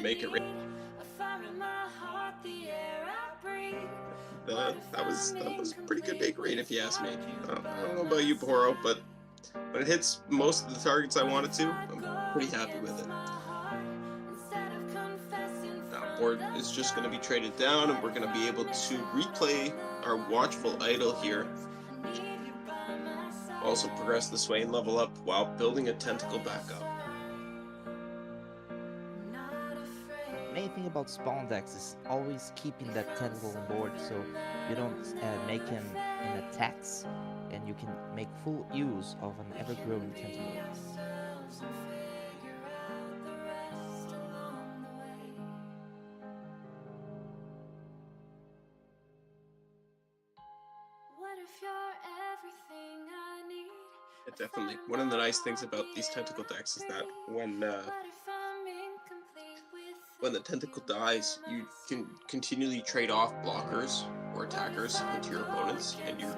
make it rain. That was a pretty good make rate if you ask me. I don't know about you, Poro, but when it hits most of the targets I want it to, I'm pretty happy with it. Now, board is just going to be traded down, and we're going to be able to replay our Watchful Idol here. Also progress the Swain level up while building a Tentacle back up. Main thing about spawn decks is always keeping that tentacle on board so you don't make him in attacks and you can make full use of an ever-growing tentacle. Yeah, definitely. One of the nice things about these Tentacle decks is that when the Tentacle dies, you can continually trade off blockers or attackers into your opponents, and you're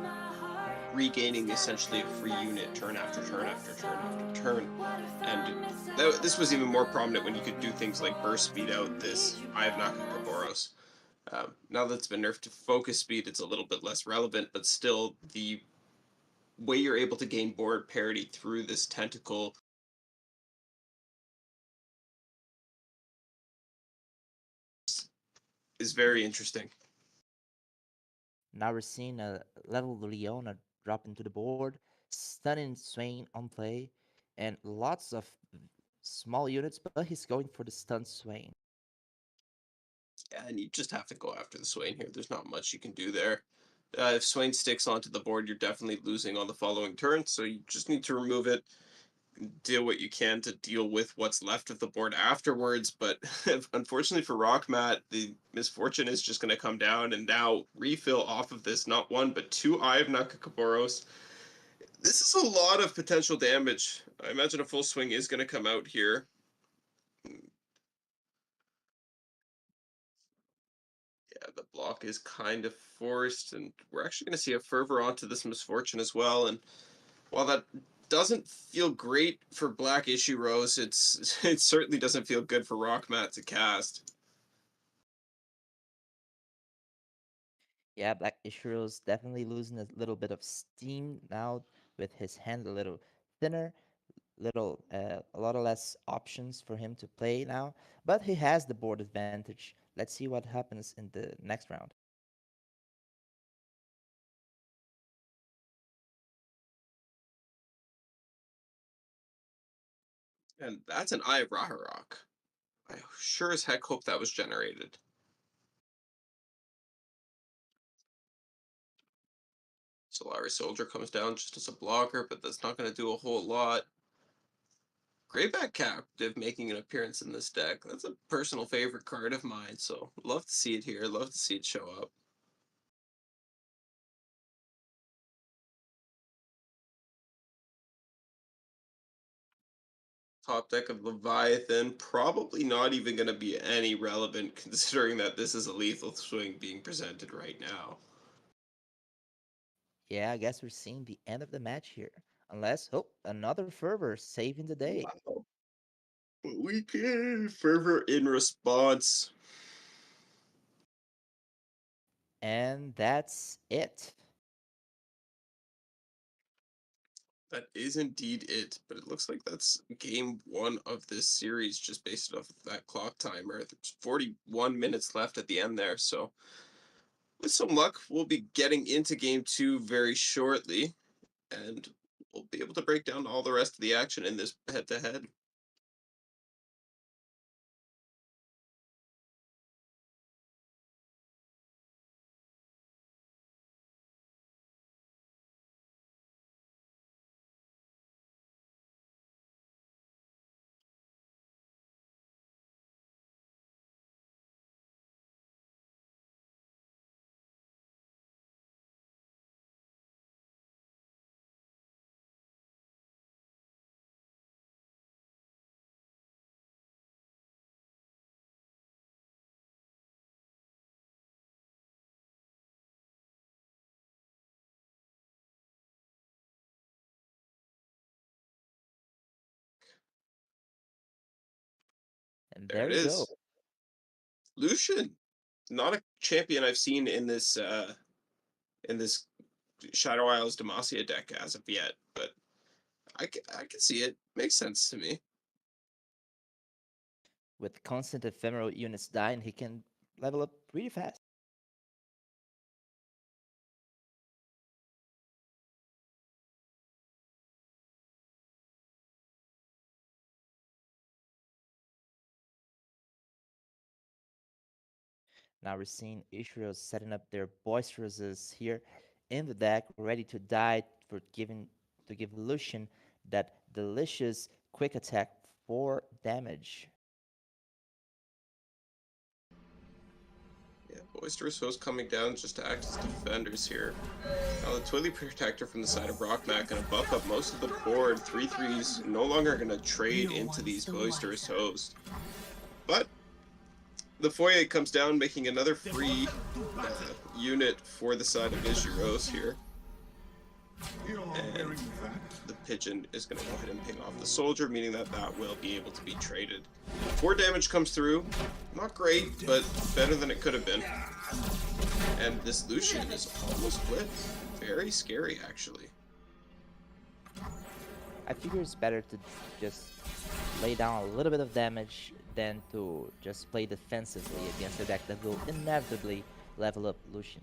regaining essentially a free unit turn after turn after turn after turn. And this was even more prominent when you could do things like burst speed out this Eye of Nakakoboros. Now that it's been nerfed to focus speed, it's a little bit less relevant, but still the way you're able to gain board parity through this tentacle is very interesting. Now we're seeing a level Leona drop into the board, stunning Swain on play, and lots of small units, but he's going for the stun Swain. Yeah, and you just have to go after the Swain here. There's not much you can do there. If Swain sticks onto the board, you're definitely losing on the following turn, so you just need to remove it, deal what you can to deal with what's left of the board afterwards. But unfortunately for Rockmat, the misfortune is just going to come down and now refill off of this not one but two Eye of Nakakoboros. This is a lot of potential damage. I imagine a full swing is going to come out here. Yeah, the block is kind of forced, and we're actually going to see a fervor onto this misfortune as well. And while that doesn't feel great for Black Issue Rose, it certainly doesn't feel good for Rockmat to cast. Yeah, Black Ishiro's definitely losing a little bit of steam now with his hand a little thinner, a lot of less options for him to play now. But he has the board advantage. Let's see what happens in the next round. And that's an Eye of Raharok. I sure as heck hope that was generated. Solaris Soldier comes down just as a blocker, but that's not going to do a whole lot. Greyback Captive making an appearance in this deck. That's a personal favorite card of mine, so love to see it here. Love to see it show up. Top deck of Leviathan, probably not even going to be any relevant considering that this is a lethal swing being presented right now. Yeah, I guess we're seeing the end of the match here. Unless, oh, another fervor saving the day. Wow. Weekend fervor in response. And that's it. That is indeed it, but it looks like that's game one of this series just based off of that clock timer. There's 41 minutes left at the end there, so with some luck, we'll be getting into game two very shortly, and we'll be able to break down all the rest of the action in this head to head. And There there it we go. is. Lucian, not a champion I've seen in this Shadow Isles Demacia deck as of yet, but I can see it. Makes sense to me. With constant ephemeral units dying, he can level up really fast. Now we're seeing Ishurios setting up their boisterouses here in the deck, ready to die to give Lucian that delicious quick attack for damage. Yeah, Boisterous Host coming down just to act as defenders here. Now the Twilly Protector from the side of Rockmat gonna buff up most of the board. 3/3s no longer gonna trade into these Boisterous Host. But the Foyer comes down, making another free unit for the side of Ishiros here. And the Pigeon is going to go ahead and ping off the Soldier, meaning that that will be able to be traded. 4 damage comes through. Not great, but better than it could have been. And this Lucian is almost flipped. Very scary, actually. I figure it's better to just lay down a little bit of damage than to just play defensively against a deck that will inevitably level up Lucian.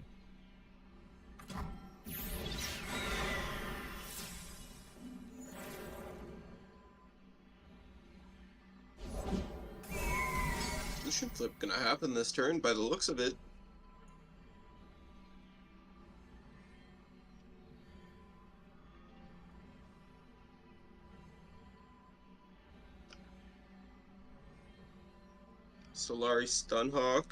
Lucian flip gonna happen this turn by the looks of it. Solari Stunhawk.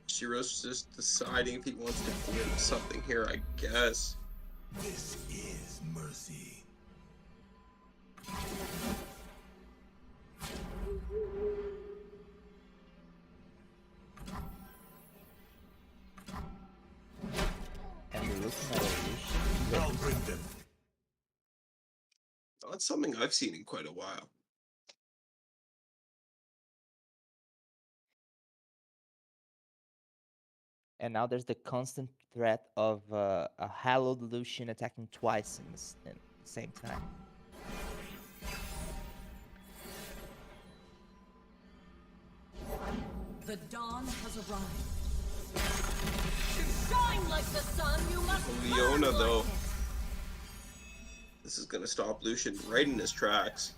Shiro's just deciding if he wants to flip something here, I guess. This is mercy. And we're looking at a Lucian I'll bring them. That's something I've seen in quite a while. and now there's the constant threat of a hallowed Lucian attacking twice in the same time. The dawn has arrived. To shine like the sun, you must Leona, burn though. like it. This is gonna stop Lucian right in his tracks.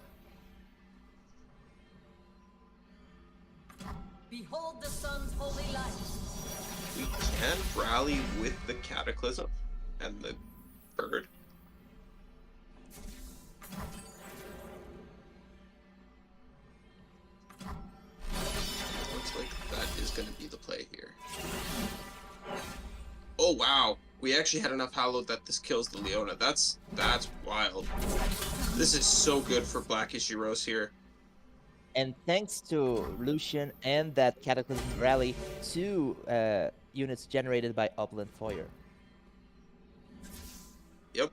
Behold the sun's holy light. We can rally with the Cataclysm and the bird. Looks like that is going to be the play here. Oh wow, we actually had enough Hallowed that this kills the Leona. That's wild. This is so good for Black Ishiros here. And thanks to Lucian and that Cataclysm rally, 2 units generated by Upland Foyer. Yep.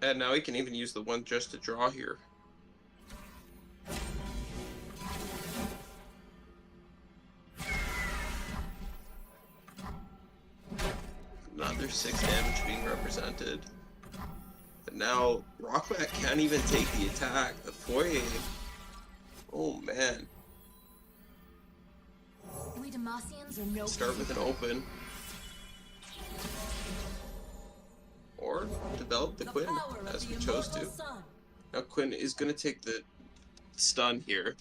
And now he can even use the one just to draw here. Another 6 damage being represented. But now Rockmat can't even take the attack. The Foyer. Oh man. We Demacians are no Start with an open. Or develop the Quinn, power of as the we chose immortal to. sun. Now Quinn is going to take the stun here,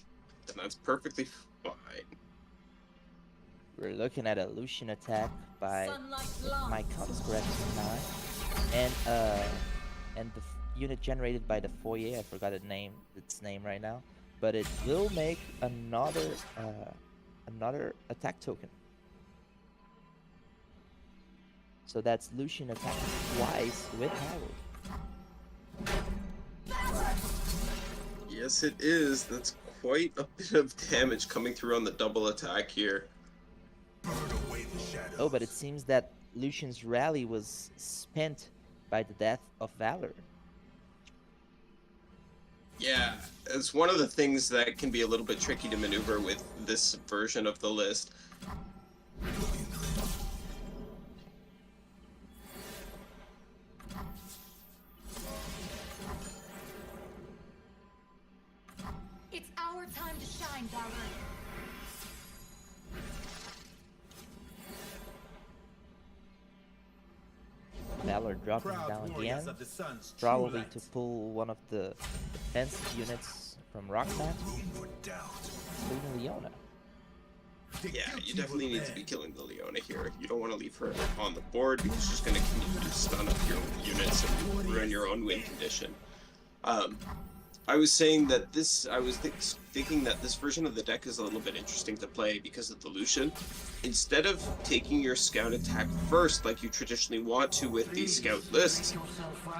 and that's perfectly fine. We're looking at a Lucian attack by, Sunlight my lies. count is correct, 9. And the unit generated by the Foyer, I forgot its name right now, but it will make another attack token. So that's Lucian attacking twice with Hallowed. Yes, it is. That's quite a bit of damage coming through on the double attack here. Burn away the shadows. Oh, but it seems that Lucian's rally was spent by the death of Valor. Yeah, it's one of the things that can be a little bit tricky to maneuver with this version of the list. It's our time to shine, Valor. Valor dropping Proud down warriors again, of the sun's true probably light. to pull one of the defensive units from Rockmat, Room for doubt. including Leona. The Yeah, you guilty definitely will need to be bend. killing the Leona here. You don't want to leave her on the board because she's going to continue to stun up your units and ruin your own win condition. I was saying that I was thinking that this version of the deck is a little bit interesting to play because of the Lucian. Instead of taking your scout attack first, like you traditionally want to with these scout lists,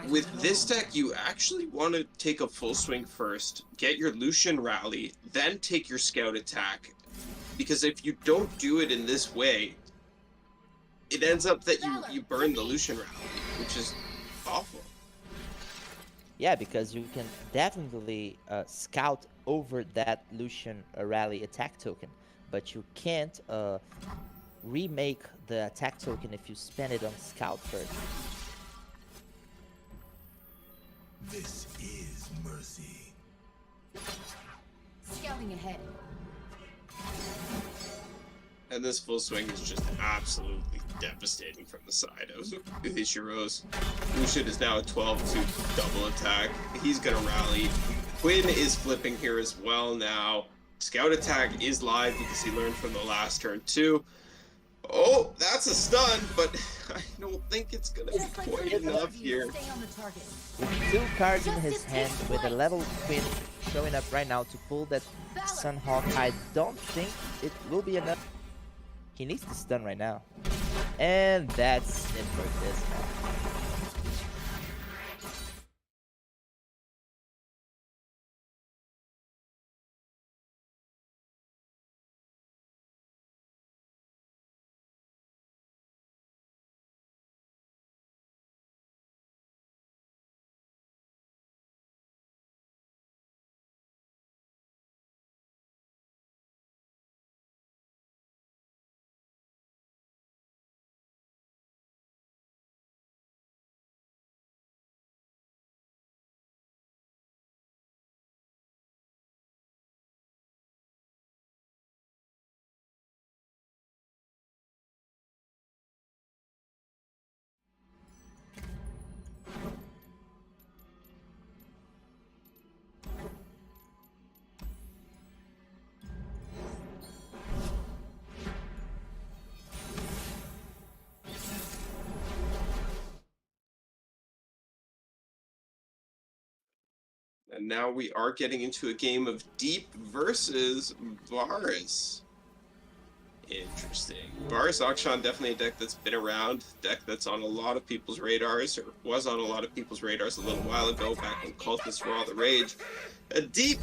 with this deck, you actually want to take a full swing first, get your Lucian rally, then take your scout attack. Because if you don't do it in this way, it ends up that you burn the Lucian rally, which is awful. Yeah, because you can definitely scout over that Lucian rally attack token, but you can't remake the attack token if you spend it on scout first. This is mercy. Scouting ahead. And this full swing is just absolutely devastating from the side of Ishiro's. Lucian is now a 12-2 double attack. He's gonna rally. Quinn is flipping here as well now. Scout attack is live because he learned from the last turn too. Oh, that's a stun, but I don't think it's gonna be Just like quite the enough rest of you, here. stay on the target. With 2 cards in his Justice hand, takes with a flight. level Quinn showing up right now to pull that Valor. Sunhawk, I don't think it will be enough. He needs to stun right now. And that's it for this match. And now we are getting into a game of Deep versus Varus. Interesting. Varus Akshan, definitely a deck that's been around, deck that's on a lot of people's radars, or was on a lot of people's radars a little while ago, back when cultists were all the rage. A Deep,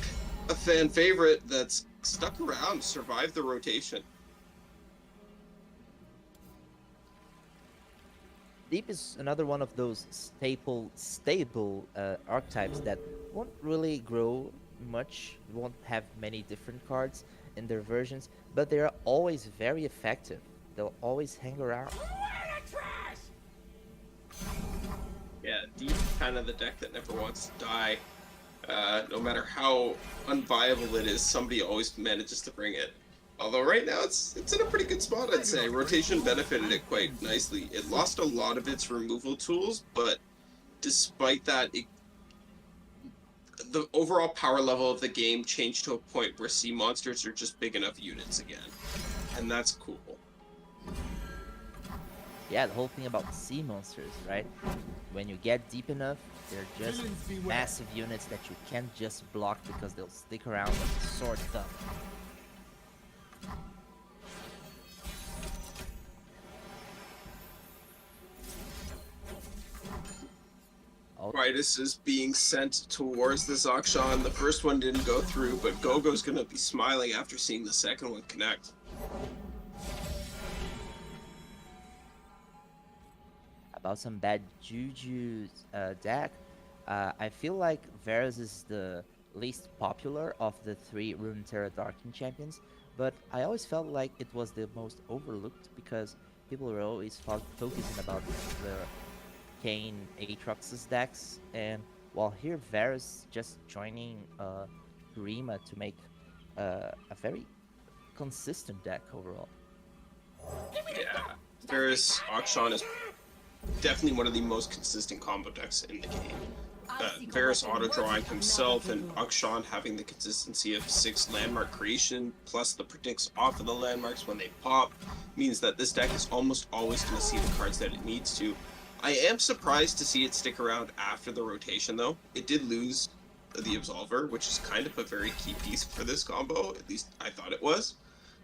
a fan favorite that's stuck around, survived the rotation. Deep is another one of those stable archetypes that won't really grow much, won't have many different cards in their versions, but they are always very effective. They'll always hang around. Yeah, Deep kind of the deck that never wants to die. No matter how unviable it is, somebody always manages to bring it. Although right now it's in a pretty good spot, I'd say. Rotation benefited it quite nicely. It lost a lot of its removal tools, but despite that, the overall power level of the game changed to a point where sea monsters are just big enough units again. And that's cool. Yeah, the whole thing about sea monsters, right? When you get deep enough, they're just Villains beware. massive units that you can't just block because they'll stick around with sword stuff. Quietus is being sent towards this Akshan. The first one didn't go through, but Gogo's gonna be smiling after seeing the second one connect. About some bad juju deck, I feel like Varus is the least popular of the three Runeterra Darkin champions, but I always felt like it was the most overlooked because people were always focusing about the Kane Aatrox's decks, and while here Varus just joining Rima to make a very consistent deck overall. Yeah, Varus Akshan is definitely one of the most consistent combo decks in the game. Varus auto-drawing himself and Akshan having the consistency of 6 landmark creation, plus the predicts off of the landmarks when they pop, means that this deck is almost always going to see the cards that it needs to. I am surprised to see it stick around after the rotation, though. It did lose the Absolver, which is kind of a very key piece for this combo, at least I thought it was.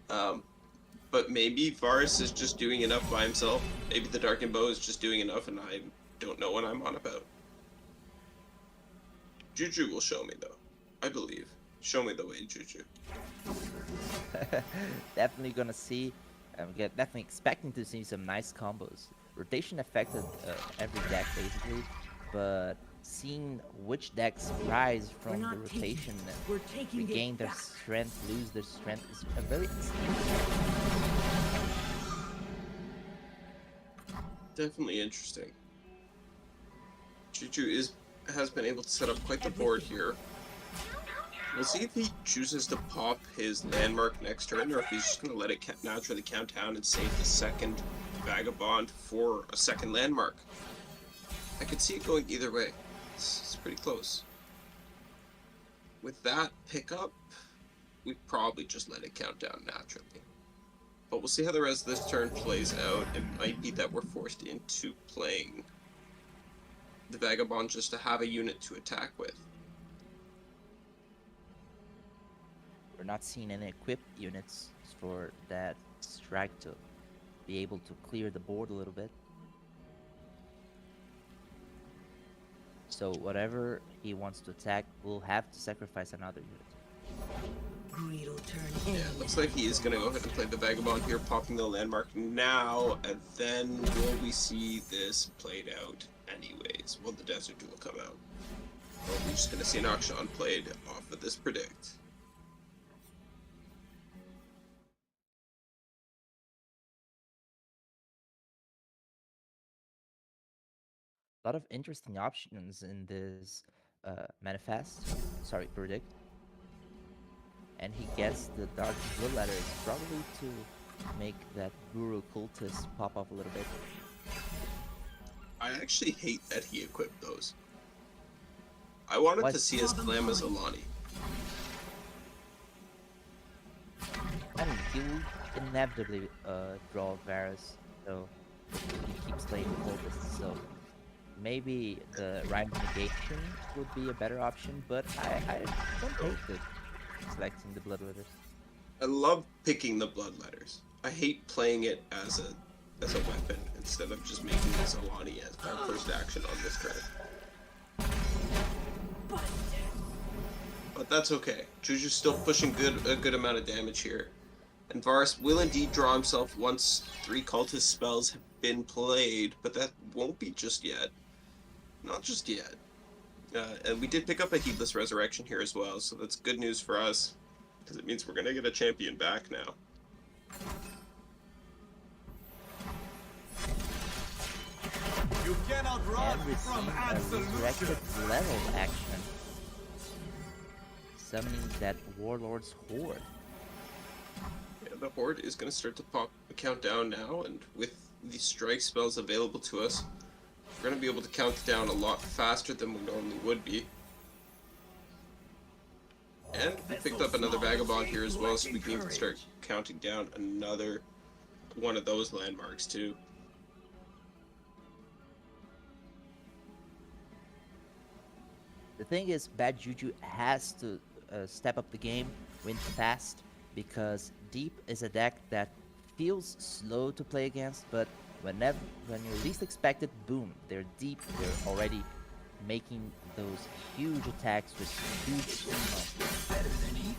But maybe Varus is just doing enough by himself. Maybe the Darkened Bow is just doing enough and I don't know what I'm on about. Juju will show me, though. I believe. Show me the way, Juju. Definitely gonna see, definitely expecting to see some nice combos. Rotation affected every deck basically, but seeing which decks rise from the rotation and regain their strength, lose their strength is a very Definitely interesting. Juju has been able to set up quite the board here. We'll see if he chooses to pop his landmark next turn, or if he's just going to let it naturally count down and save the second Vagabond for a second landmark. I could see it going either way. It's pretty close. With that pickup, we'd probably just let it count down naturally. But we'll see how the rest of this turn plays out. It might be that we're forced into playing the Vagabond just to have a unit to attack with. We're not seeing any equipped units for that strike to be able to clear the board a little bit. So whatever he wants to attack will have to sacrifice another unit. Greed will turn Yeah, looks like he is going to go ahead and play the Vagabond here, popping the landmark now, and then will we see this played out anyways? Will the Desert Duel come out? Or are we just going to see an Akshan played off of this predict? A lot of interesting options in this manifest, sorry, predict. And he gets the Dark Bloodletters probably to make that Guru Cultist pop up a little bit. I actually hate that he equipped those. I wanted What? to see us clam as Alani. I mean, he will inevitably draw Varus, so he keeps playing Cultist, so maybe the Rhyme Negation would be a better option, but I don't hate it. Selecting the Bloodletters. I love picking the Bloodletters. I hate playing it as a weapon instead of just making this Alani as my first action on this turn. But that's okay. Juju's still pushing a good amount of damage here. And Varus will indeed draw himself once 3 cultist spells have been played, but that won't be just yet. Not just yet. And we did pick up a Heedless Resurrection here as well, so that's good news for us, because it means we're going to get a champion back now. You cannot run And from receive a resurrected absolution. level action. Summoning that Warlord's Horde. Yeah, the Horde is going to start to pop a countdown now, and with the strike spells available to us, we're going to be able to count down a lot faster than we normally would be. And we picked up another Vagabond here as well, so we can even start counting down another one of those landmarks too. The thing is, Bad Juju has to step up the game, win fast, because Deep is a deck that feels slow to play against, but when you're least expected, boom, they're deep, they're already making those huge attacks with huge sea.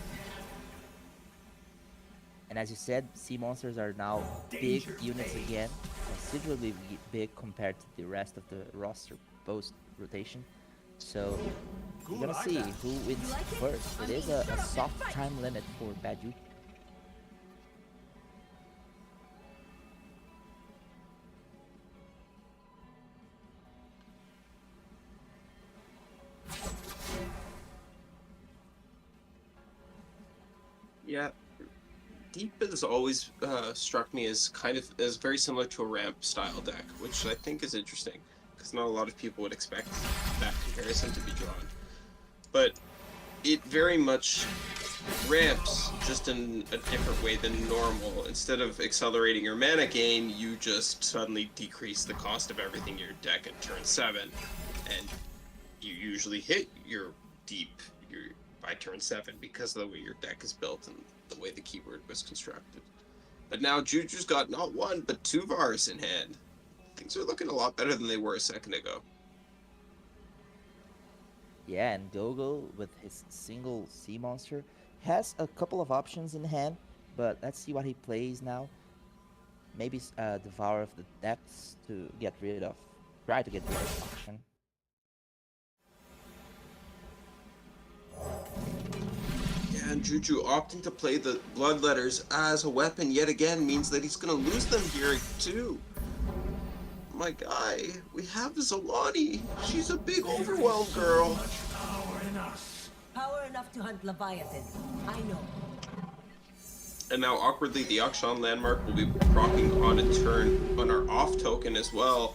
And as you said, sea monsters are now big units again, considerably big compared to the rest of the roster post rotation. So We're Cool gonna like see that. who wins like it? first. It is a soft time limit for Badu. Yeah, Deep has always struck me as kind of as very similar to a ramp style deck, which I think is interesting because not a lot of people would expect that comparison to be drawn. But it very much ramps just in a different way than normal. Instead of accelerating your mana gain, you just suddenly decrease the cost of everything in your deck at turn 7, and you usually hit your deep by turn 7 because of the way your deck is built and the way the keyword was constructed. But now Juju's got not one, but 2 Vars in hand. Things are looking a lot better than they were a second ago. Yeah, and Gogo with his single sea monster has a couple of options in hand, but let's see what he plays now. Maybe Devour of the Depths to get rid of, try to get rid of Auction. Yeah, and Juju opting to play the Bloodletters as a weapon yet again means that he's going to lose them here too. My guy, we have Zolani. She's a big overwhelm girl. Power enough to hunt Leviathan. I know. And now, awkwardly, the Akshan landmark will be proccing on a turn on our off token as well.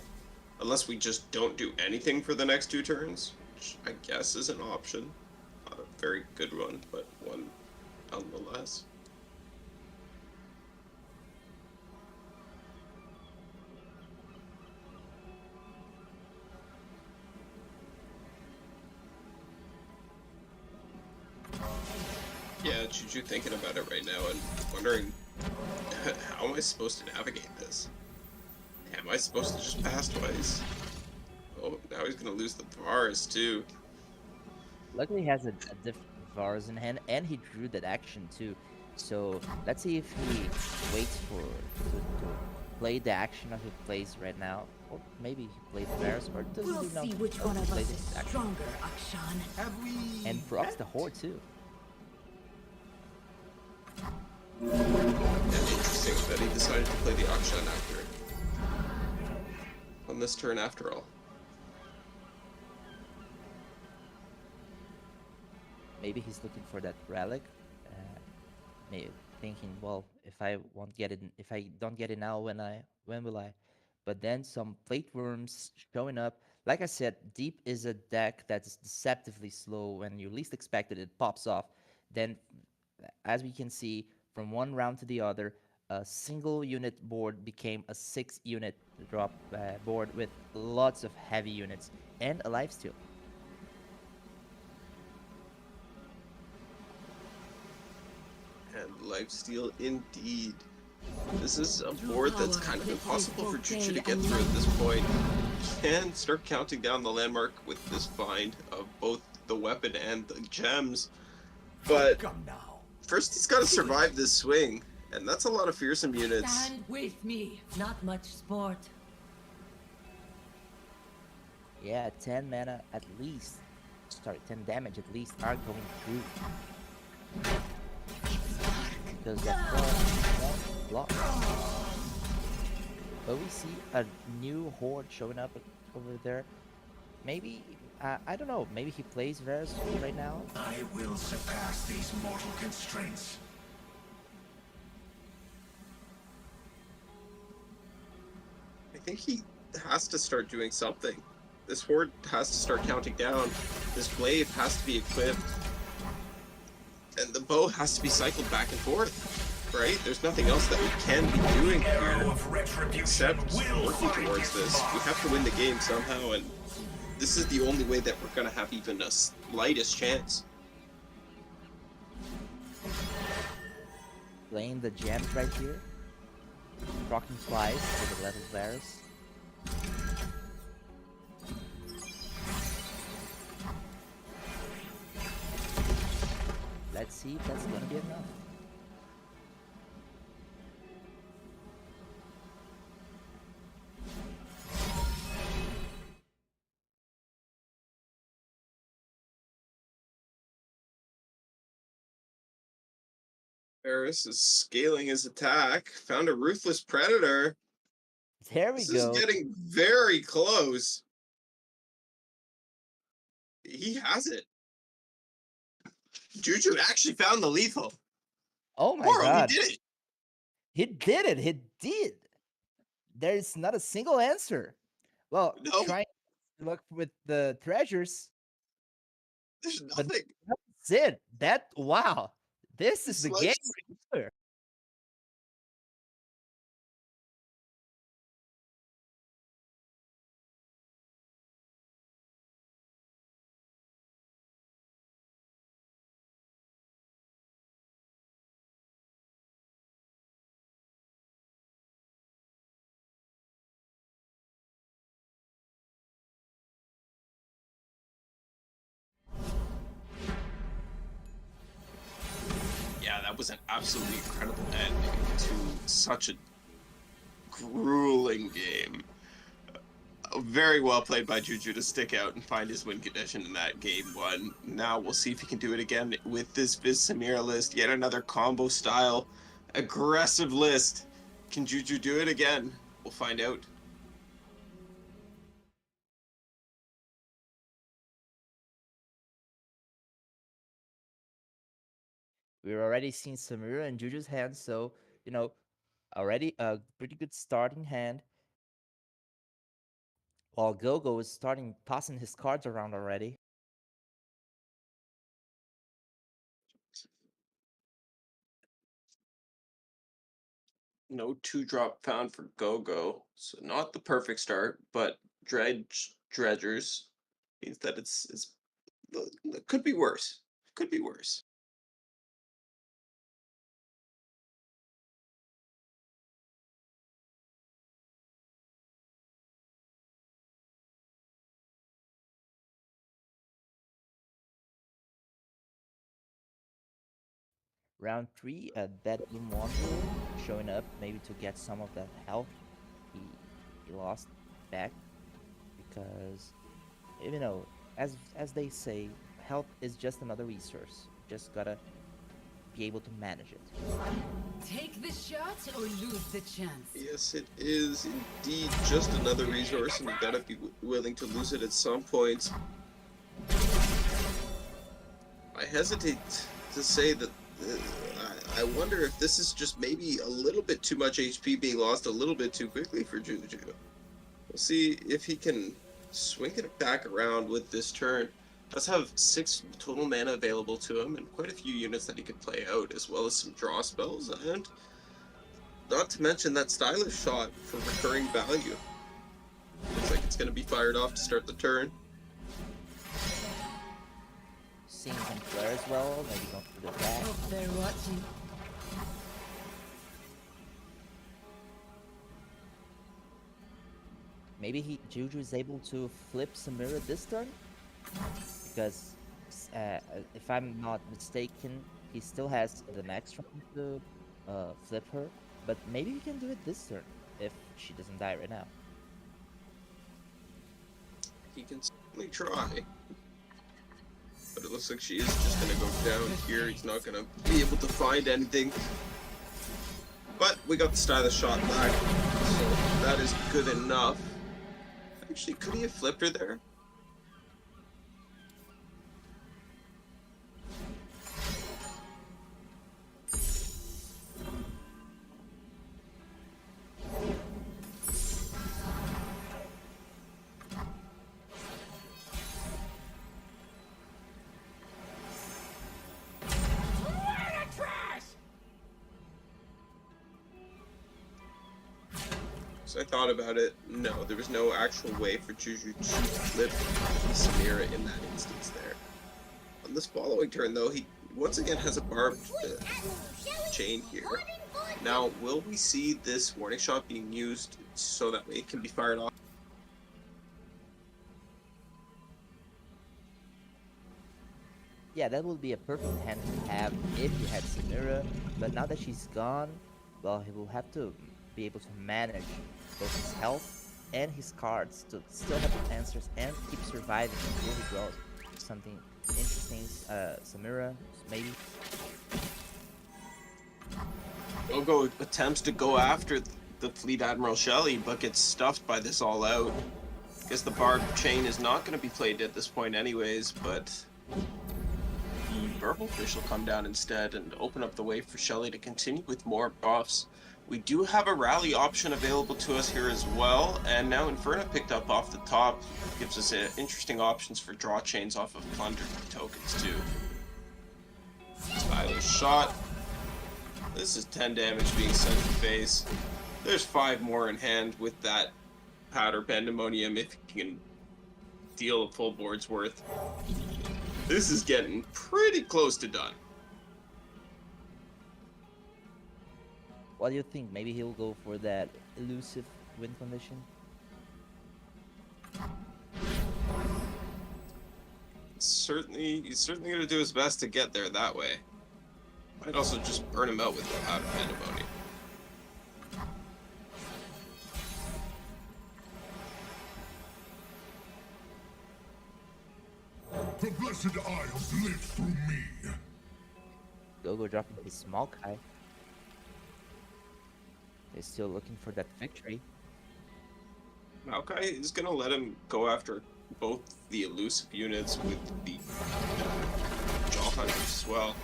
Unless we just don't do anything for the next 2 turns, which I guess is an option. Not a very good one, but one nonetheless. Yeah, Juju thinking about it right now and wondering, how am I supposed to navigate this? Am I supposed to just pass twice? Oh, now he's gonna lose the Vars too. Luckily, he has a different Vars in hand, and he drew that action too. So let's see if he waits for to play the action that he plays right now, or maybe he played Vars, or doesn't We'll he know? see which Oh, one he of played us this is action. stronger, Akshan. Have we... And procs the Horde too. Yeah, interesting that he decided to play the Akshan after. On this turn after all. Maybe he's looking for that relic. Maybe thinking, well, if I won't get it, if I don't get it now, when will I? But then some plate worms showing up. Like I said, Deep is a deck that's deceptively slow. When you least expect it, it pops off. Then, as we can see, from one round to the other, a single unit board became a 6-unit drop board with lots of heavy units and a lifesteal. And lifesteal indeed. This is a board that's kind of impossible for Juju to get through at this point. He can start counting down the landmark with this bind of both the weapon and the gems, but Come now. first he's got to survive this swing, and that's a lot of fearsome units. Stand with me. Not much sport. Yeah, 10 mana at least. Sorry, 10 damage at least are going through. Because that won't block. But we see a new horde showing up over there. Maybe, I don't know, maybe he plays Varus right now? I will surpass these mortal constraints. I think he has to start doing something. This horde has to start counting down. This glaive has to be equipped. And the bow has to be cycled back and forth, right? There's nothing else that we can be doing here except working towards this. We have to win the game somehow, and this is the only way that we're going to have even a slightest chance. Playing the gems right here. Rocking twice with the level Varus. Let's see if that's gonna be enough. Paris is scaling his attack. Found a ruthless predator. There we This is go. getting very close. He has it. Juju actually found the lethal. Oh my Moro, he god. did it. He did it. He did. There's not a single answer. Well, No, trying to look with the treasures, there's but nothing. that's it. That wow. This is It's the like game right here. Yeah, that was an absolutely incredible ending to such a grueling game. Very well played by Juju to stick out and find his win condition in that game one. Now we'll see if he can do it again with this Viz Samira list. Yet another combo style, aggressive list. Can Juju do it again? We'll find out. We're already seeing Samira and Juju's hands, so already a pretty good starting hand. While Gogo is starting tossing his cards around already. No 2-drop found for Go-Go, so not the perfect start, but Dredgers means that it could be worse. Could be worse. Round 3, a Dead Bloom Wanderer showing up maybe to get some of that health he, he lost back, because as they say, health is just another resource. Just gotta be able to manage it. Take the shot or lose the chance. Yes, it is indeed just another resource, and you gotta be willing to lose it at some point. I hesitate to say that I wonder if this is just maybe a little bit too much HP being lost a little bit too quickly for Juju. We'll see if he can swing it back around with this turn. Does have 6 total mana available to him and quite a few units that he could play out, as well as some draw spells, and not to mention that stylish shot for recurring value. Looks like it's going to be fired off to start the turn. Seeing some flare as well, maybe going for the back. Hope they're watching. Maybe Juju is able to flip Samira this turn, because if I'm not mistaken, he still has the next round to flip her. But maybe we can do it this turn if she doesn't die right now. He can certainly try. But it looks like she is just going to go down here. He's not going to be able to find anything. But we got the stylish shot back, so that is good enough. Actually, could he have flipped her there? So I thought about it. No, there was no actual way for Juju to flip Samira in that instance there. On this following turn, though, he once again has a barbed chain here. Now, will we see this warning shot being used so that it can be fired off? Yeah, that would be a perfect hand to have if you had Samira, but now that she's gone, well, he will have to be able to manage both his health and his cards to still have the answers and keep surviving until he draws something interesting. Samira, maybe. Gogo attempts to go after the Fleet Admiral Shelley, but gets stuffed by this all out. Guess the Bard chain is not going to be played at this point anyways, but the Verbal Fish will come down instead and open up the way for Shelley to continue with more buffs. We do have a rally option available to us here as well, and now Inferno picked up off the top gives us interesting options for draw chains off of Plunder tokens too. Stylish shot. This is 10 damage being sent to face. There's 5 more in hand with that Powder Pandemonium if you can deal a full board's worth. This is getting pretty close to done. What do you think? Maybe he'll go for that elusive win condition? He's certainly going to do his best to get there that way. Might also just burn him out with the Powder Pandemonium. The Blessed Isles live through me. Gogo dropping his Maokai. They're still looking for that victory. Maokai is going to let him go after both the elusive units with the Jaw Hunters as well.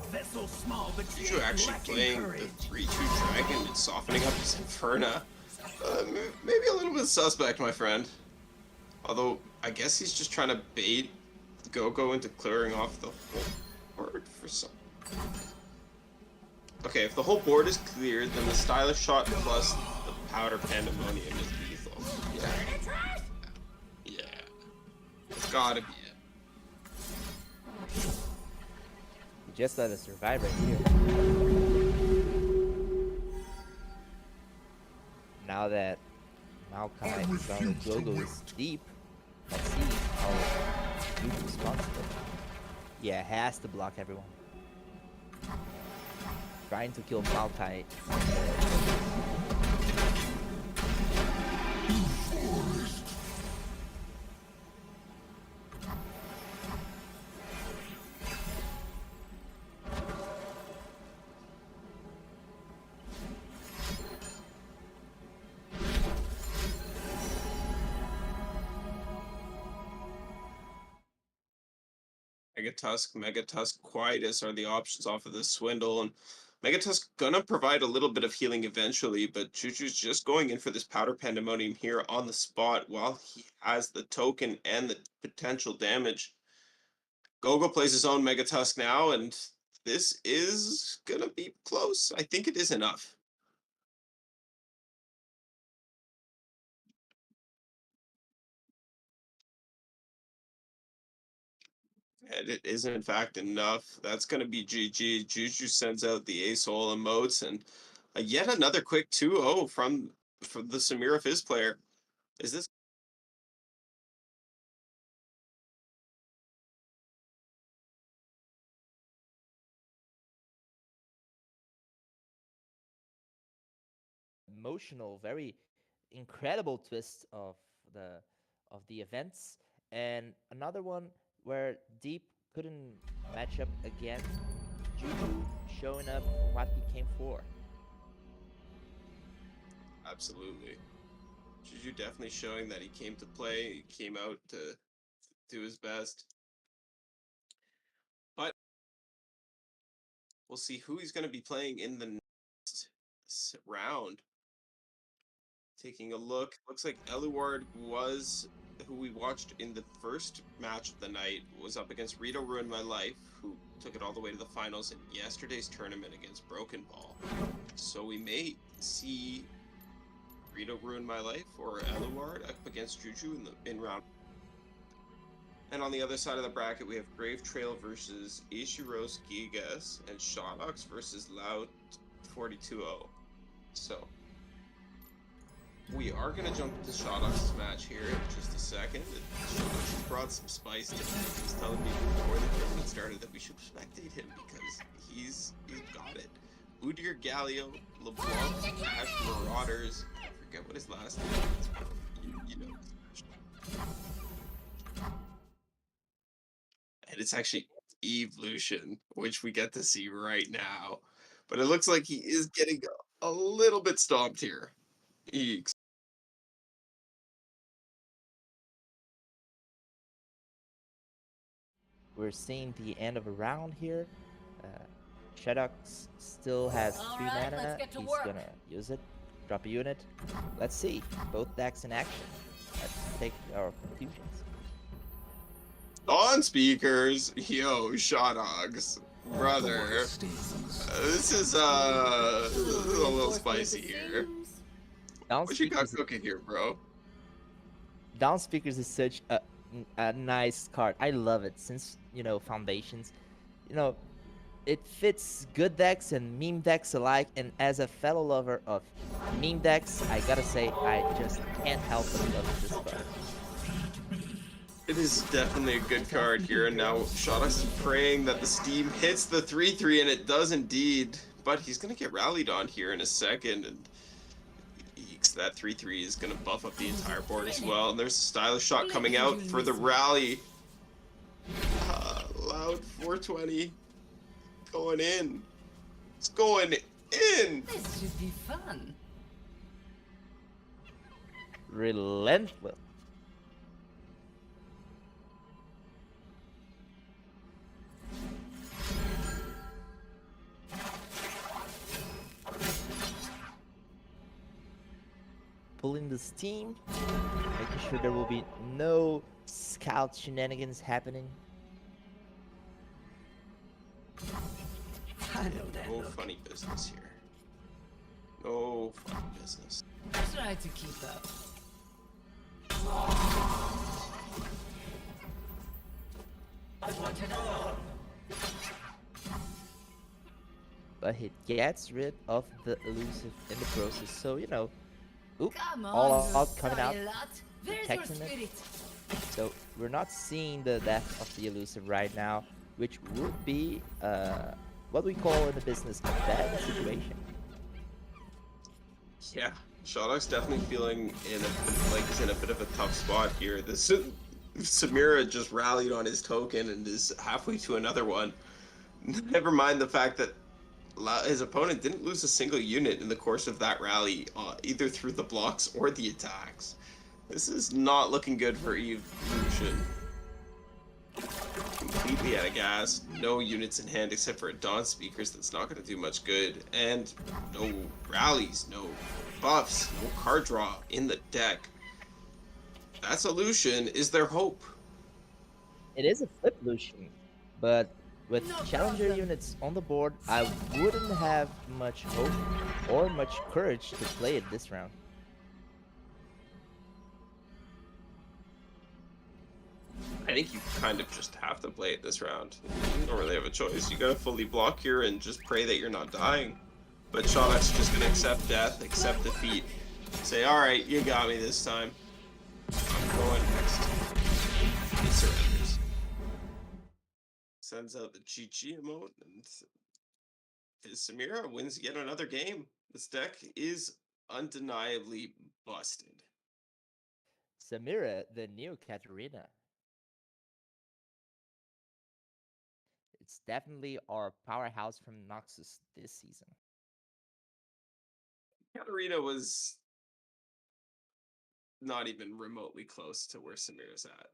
Vessel small, but Juju actually playing the 3-2 Dragon and softening up his Inferna. Maybe a little bit suspect, my friend. Although, I guess he's just trying to bait Gogo into clearing off the whole board for some... Okay, if the whole board is cleared, then the Stylish Shot plus the Powder Pandemonium is lethal. Yeah. Yeah. It's gotta be it. Just let us survive right here. Now that Maokai found that Gogo is deep, let's see how Juju responds to it. Yeah, has to block everyone. Trying to kill Maokai. Megatusk, Quietus are the options off of this Swindle, and Megatusk gonna provide a little bit of healing eventually, but Juju's just going in for this Powder Pandemonium here on the spot while he has the token and the potential damage. Gogo plays his own Megatusk now, and this is gonna be close. I think it is enough. And it is in fact enough. That's going to be GG. Juju sends out the ace hole emotes, and yet another quick 2-0 from the Samira Fizz player. Is this Emotional, very incredible twist of the events, and another one where Deep couldn't match up again. Juju showing up what he came for. absolutely? Juju definitely showing that he came to play, he came out to do his best. But we'll see who he's going to be playing in the next round. Taking a look, looks like Eluard was who we watched in the first match of the night, was up against Rito Ruined My Life, who took it all the way to the finals in yesterday's tournament against Broken Ball. So we may see Rito Ruined My Life or Eluard up against Juju in round. And on the other side of the bracket, we have Grave Trail versus Ishiros Gigas and Shotox versus Loud 42-0. So we are going to jump into Shotox's match here in just a second. Shotox has brought some spice to it. He was telling me before the tournament started that we should spectate him because he's got it. Udyr Galio, LeBlanc, Ash, Marauders. I forget what his last name is, but you know. And it's actually Evolution, which we get to see right now. but it looks like he is getting a little bit stomped here. Eeks. We're seeing the end of a round here. Uh, Shadox still has All 3 right, let's mana. get to He's work. gonna use it. Drop a unit. Let's see. Both decks in action. Let's take our conclusions. On speakers, yo, Shotogs, brother. Stings. This is a little Reinforcement it spicy here. seems. Down What you got speakers. cooking here, bro? Down speakers is such a nice card. I love it since foundations. You know, it fits good decks and meme decks alike. And as a fellow lover of meme decks, I gotta say I just can't help but love this card. It is definitely a good card here, and now Shotox is praying that the Steam hits the 3/3, and it does indeed. But he's gonna get rallied on here in a second, and eeks, that 3/3 is gonna buff up the entire board as well. And there's a stylish shot coming out for the rally. Loud 420 going in. It's going in. This should be fun. Relentless. Pulling the steam, making sure there will be no scout shenanigans happening. I know that No look. funny business here. No funny business. Try to keep up. But he gets rid of the elusive in the process. So, oop, Come on, all you out coming out. sorry lot. There's your protecting it. spirit. So we're not seeing the death of the elusive right now, which would be what we call in the business a bad situation. Yeah, Shotox definitely feeling like he's in a bit of a tough spot here. This Samira just rallied on his token and is halfway to another one. Never mind the fact that his opponent didn't lose a single unit in the course of that rally, either through the blocks or the attacks. This is not looking good for Evolution. Completely out of gas, no units in hand except for a Dawn Speakers that's not going to do much good, and no rallies, no buffs, no card draw in the deck. That solution is their hope. It is a flip Lucian, but with No challenger problem. units on the board, I wouldn't have much hope or much courage to play it this round. I think you kind of just have to play it this round. You don't really have a choice. You gotta fully block here and just pray that you're not dying. But Shotox is just gonna accept death, accept defeat. Say, alright, you got me this time. I'm going next. He surrenders. Sends out the GG emote, and Samira wins yet another game. This deck is undeniably busted. Samira, the new Katarina. It's definitely our powerhouse from Noxus this season. Katarina was not even remotely close to where Samira's at.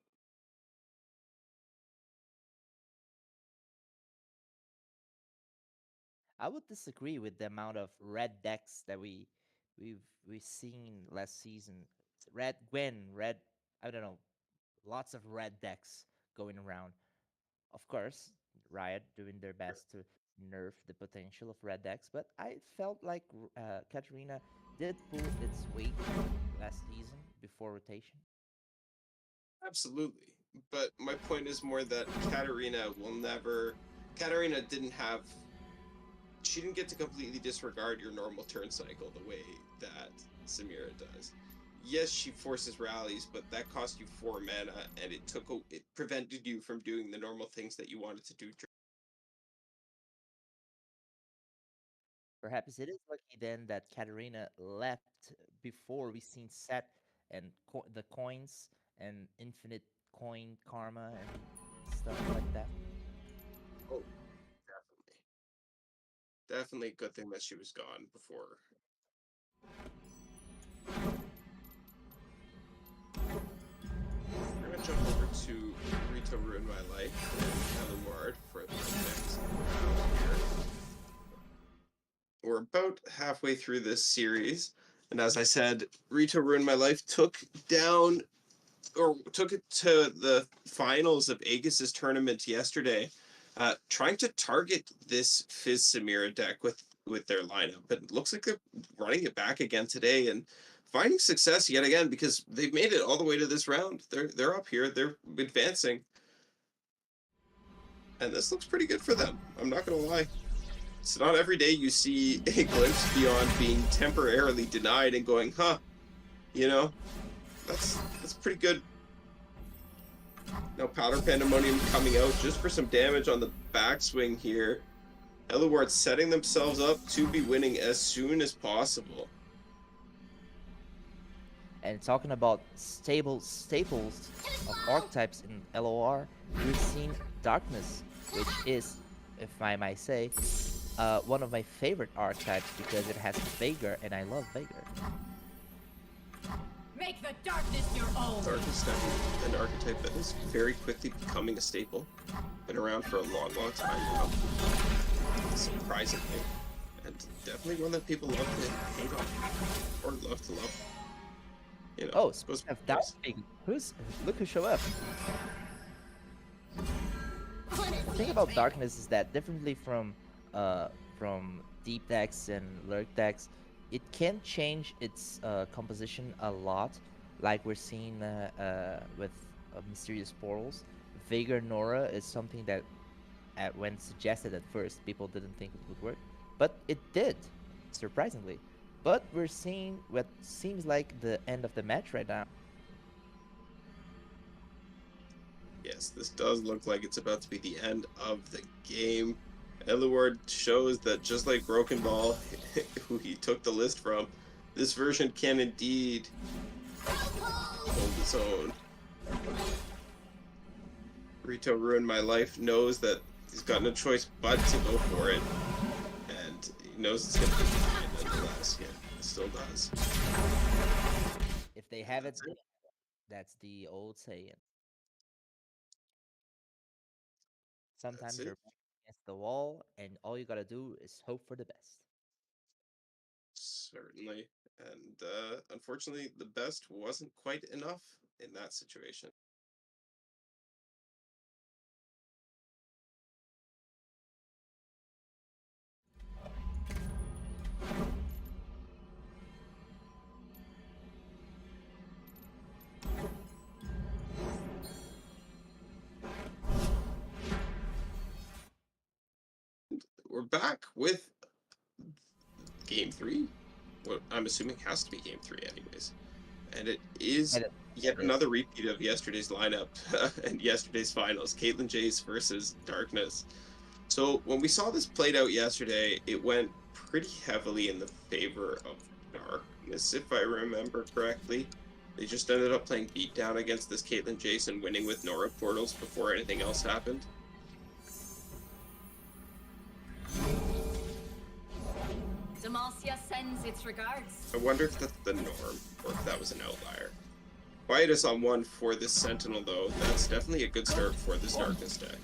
I would disagree with the amount of red decks that we've seen last season. Red Gwen, red I don't know, lots of red decks going around. Of course, Riot doing their best to nerf the potential of red decks, but I felt like Katarina did pull its weight last season before rotation. Absolutely. But my point is more that Katarina will never. Katarina didn't have. She didn't get to completely disregard your normal turn cycle the way that Samira does. Yes, she forces rallies, but that cost you 4 mana, and it prevented you from doing the normal things that you wanted to do. Perhaps it is lucky then that Katarina left before we seen set and the coins and infinite coin karma and stuff like that. Oh, definitely. Definitely a good thing that she was gone before. We're gonna jump over to Rita Ruin My Life and Eluard for the next round here. We're about halfway through this series, and as I said, Rita Ruin My Life took down or took it to the finals of Aegis's tournament yesterday, trying to target this Fizz Samira deck with their lineup. But it looks like they're running it back again today and finding success yet again because they've made it all the way to this round. They're up here, they're advancing. And this looks pretty good for them. I'm not gonna lie. It's not every day you see a glimpse beyond being temporarily denied and going, huh, you know, that's pretty good. Now Powder Pandemonium coming out just for some damage on the backswing here. Eluard setting themselves up to be winning as soon as possible. And talking about staples of archetypes in LoR, we've seen Darkness, which is, if I might say, one of my favorite archetypes because it has Veigar, and I love Veigar. Make the darkness your own. Darkness definitely an archetype that is very quickly becoming a staple. Been around for a long, long time now. Surprisingly. And definitely one that people love to hate on. Or love to love. You know, Oh, speaking of that, look who showed up. The thing about Darkness is that differently from deep decks and lurk decks, it can change its composition a lot, like we're seeing with Mysterious Portals. Veigar Nora is something that, when suggested at first, people didn't think it would work, but it did, surprisingly. But we're seeing what seems like the end of the match right now. yes, this does look like it's about to be the end of the game. Eluard shows that just like Broken Ball, who he took the list from, this version can indeed hold its own. Rito Ruin My Life knows that he's got no choice but to go for it. And he knows it's going to be fine nonetheless. Yeah, it still does. If they have it, that's the old saying. That's Sometimes it. you're back against the wall, and all you gotta do is hope for the best. Certainly. And unfortunately, the best wasn't quite enough in that situation. We're back with game three. What I'm assuming has to be game three, anyways. And it is yet It is. another repeat of yesterday's lineup and yesterday's finals. Caitlyn Jace versus Darkness. So when we saw this played out yesterday, it went pretty heavily in the favor of Darkness, if I remember correctly. They just ended up playing beatdown against this Caitlyn Jace and winning with Nora portals before anything else happened. Demacia sends its regards. I wonder if that's the norm or if that was an outlier. Quietus on one for this Sentinel, though. That's definitely a good start for this Darkness deck.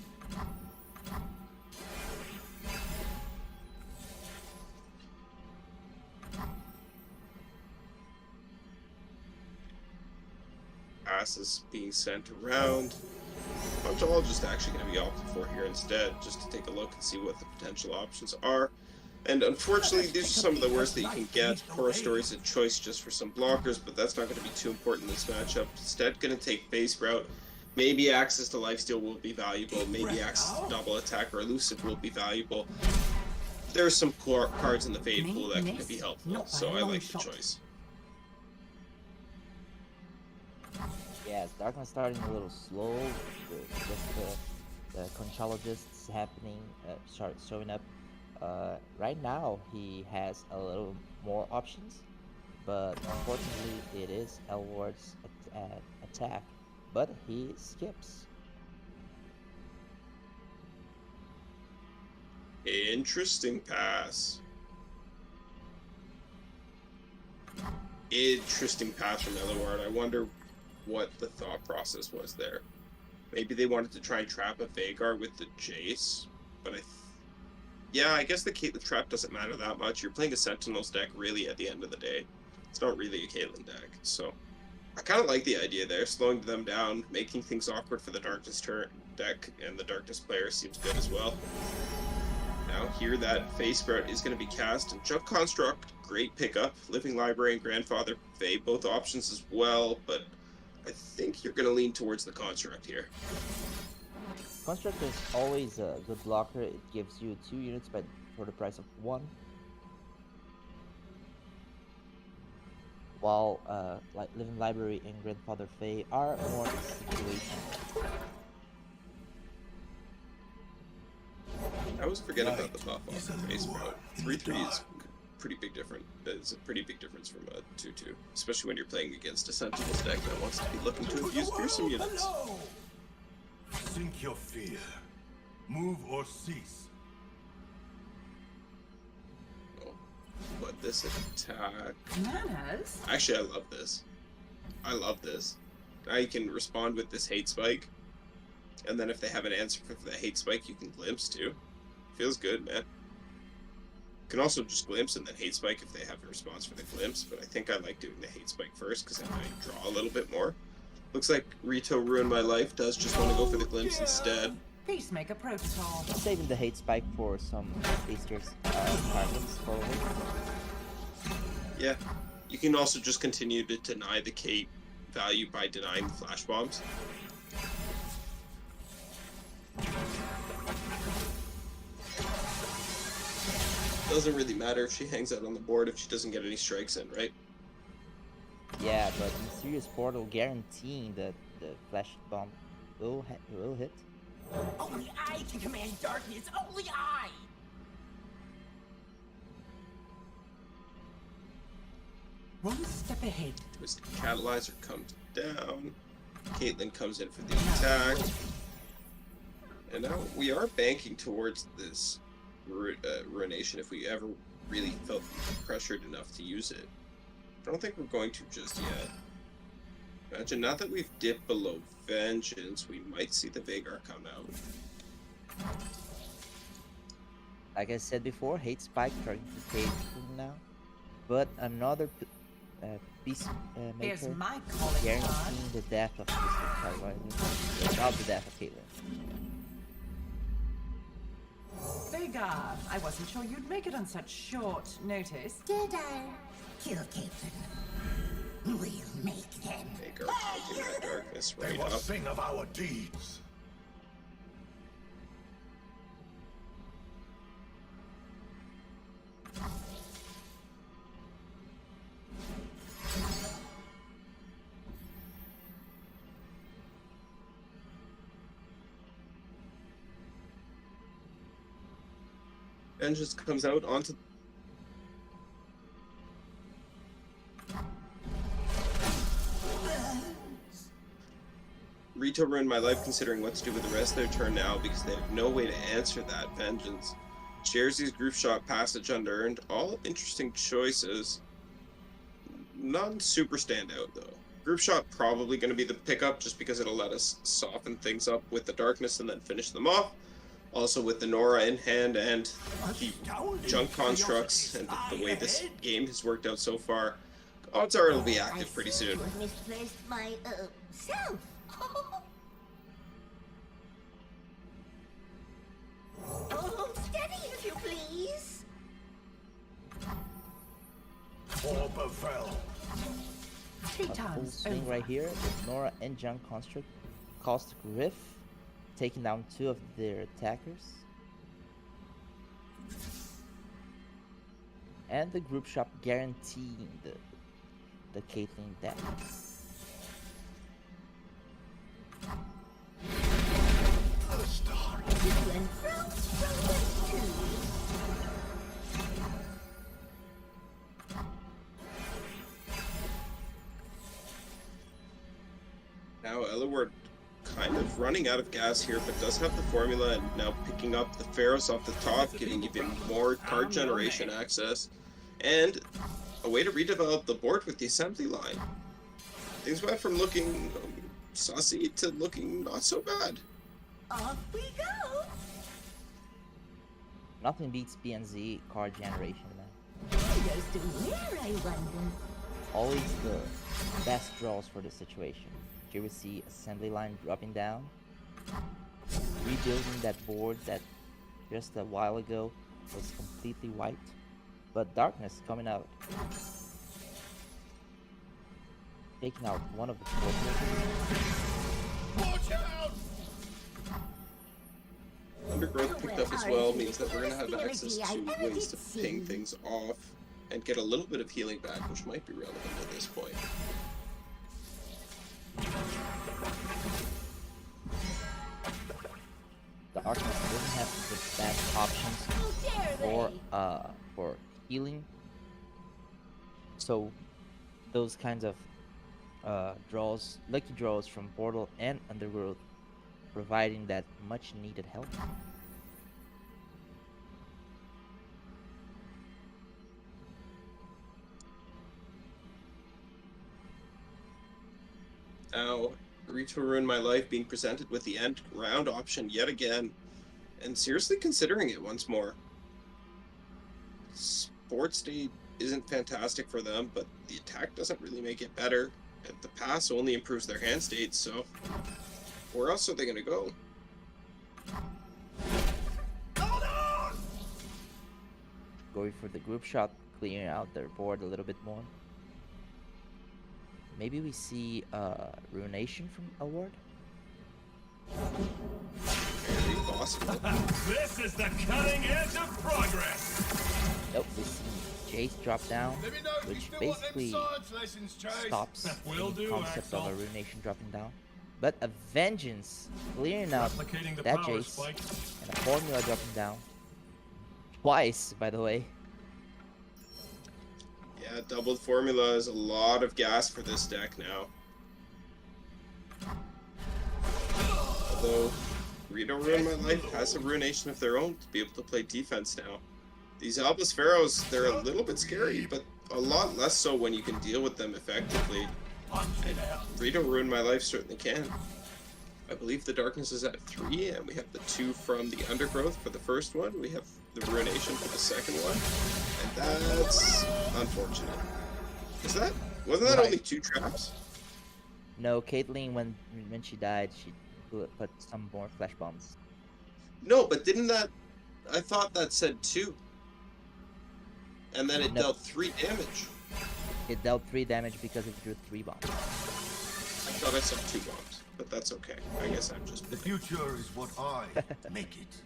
Passes being sent around. I'll just actually going to be opted for here instead, just to take a look and see what the potential options are. And unfortunately, these are some of the worst that you can get. Horror Story's a choice just for some blockers, but that's not going to be too important in this matchup. Instead, going to take Base Route. Maybe Access to Lifesteal will be valuable. Maybe Access to Double Attack or Elusive will be valuable. There's some cards in the Fade pool that can be helpful, so I like the choice. Yes, Darkness starting a little slow with the conchologists happening, showing up. Right now, he has a little more options, but unfortunately, it is Eluard's attack, but he skips. Interesting pass. Interesting pass from LoR. I wonder what the thought process was there. Maybe they wanted to try and trap a Vhagar with the Jace, but yeah, I guess the Caitlyn trap doesn't matter that much. You're playing a Sentinels deck, really, at the end of the day. It's not really a Caitlyn deck, so I kind of like the idea there, slowing them down, making things awkward for the Darkness deck, and the Darkness player seems good as well. Now here that Phase Sprout is going to be cast, and Junk Construct, great pickup. Living Library and Grandfather Fae, both options as well, but I think you're going to lean towards the Construct here. Construct is always a good blocker. It gives you 2 units for the price of 1. While like Living Library and Grandfather Fae are more situational. I always forget about the buff off the Phase Sprout. 3/3 is pretty big difference. It's a pretty big difference from a 2/2, especially when you're playing against a Sentinels deck that wants to be looking to infuse fearsome units. Sink your fear. Move or cease. Oh, but this attack... Manners? Actually, I love this. I love this. Now you can respond with this Hate Spike, and then if they have an answer for the Hate Spike, you can Glimpse too. Feels good, man. You can also just Glimpse and then Hate Spike if they have a response for the Glimpse, but I think I like doing the Hate Spike first because I might draw a little bit more. Looks like Rito Ruined My Life does just want to go for the Glimpse instead. Peacemaker protocol. Saving the hate spike for some Easter's targets, probably. Yeah. You can also just continue to deny the Kate value by denying the Flash Bombs. Doesn't really matter if she hangs out on the board if she doesn't get any strikes in, right? Yeah, but Mysterious Portal guaranteeing that the Flash Bomb will hit. Only I can command darkness. Only I. One step ahead. Twisted Catalyzer comes down. Caitlyn comes in for the attack. And now we are banking towards this Ruination if we ever really felt pressured enough to use it. I don't think we're going to just yet. Imagine, now that we've dipped below Vengeance, we might see the Vhagar come out. Like I said before, hate spike trying to take now, but another There's Peacemaker my calling card. guaranteeing the death of Twisted Catalyzer, not the death of Caitlyn. Vhagar, I wasn't sure you'd make it on such short notice. Did I kill Caitlyn? We'll make them. Vhagar taking that darkness They right will up. sing of our deeds. Vengeance comes out onto... Rito Ruined My Life considering what to do with the rest of their turn now because they have no way to answer that Vengeance. Jersey's Group Shot Passage Unearned, all interesting choices. None super standout though. Group Shot probably going to be the pickup just because it'll let us soften things up with the darkness and then finish them off. Also with the Nora in hand and the junk constructs and the way this game has worked out so far, odds are it'll be active pretty soon. I misplaced my self. Oh, steady if you please. For befell. 3 A full times swing over. right here with Nora and Junk Construct. Caustic Rift, taking down 2 of their attackers. And the group shop guaranteeing the Caitlyn death. Caitlyn from the Now LoR kind of running out of gas here, but does have the formula and now picking up the Pharaohs off the top, getting even more card generation access, and a way to redevelop the board with the assembly line. Things went from looking saucy to looking not so bad. Off we go! Nothing beats BNZ card generation, man. Who goes to where, I wonder? Always the best draws for the situation. Here we see assembly line dropping down, rebuilding that board that just a while ago was completely white, but darkness coming out, taking out one of the forces. Watch out! Undergrowth picked up as well means that we're going to have access to ways to ping things off and get a little bit of healing back, which might be relevant at this point. Darkness doesn't have the best options How dare they? for healing, so those kinds of draws, lucky draws from Portal and Undergrowth, providing that much needed help. Now, Rito Ruin My Life being presented with the end round option yet again, and seriously considering it once more. Sport state isn't fantastic for them, but the attack doesn't really make it better, and the pass only improves their hand state, so where else are they going to go? Going for the group shot, clearing out their board a little bit more. Maybe we see Ruination from Award? Very possible. This is the cutting edge of progress. Nope, we see Jace drop down, Let me know if you which still want them basically science lessons, Chase. stops Will any do, concept of a Axel. Ruination dropping down. But a Vengeance clearing out Replicating the that power Jace, spike. and a Formula dropping down. Twice, by the way. Yeah, doubled formula is a lot of gas for this deck now. Although, Rito Ruin My Life has a ruination of their own to be able to play defense now. These Albus Pharaohs, they're a little bit scary, but a lot less so when you can deal with them effectively. And Rito Ruin My Life certainly can. I believe the darkness is at 3, and we have the 2 from the Undergrowth for the first one. We have the Ruination for the second one, and that's unfortunate. Wasn't that Right. only 2 traps? No, Caitlyn, when she died, she put some more flash bombs. No, but didn't that... I thought that said 2. And then it No. dealt 3 damage. It dealt 3 damage because it drew 3 bombs. I thought I saw 2 bombs, but that's okay. I guess I'm just... The future is what I make it.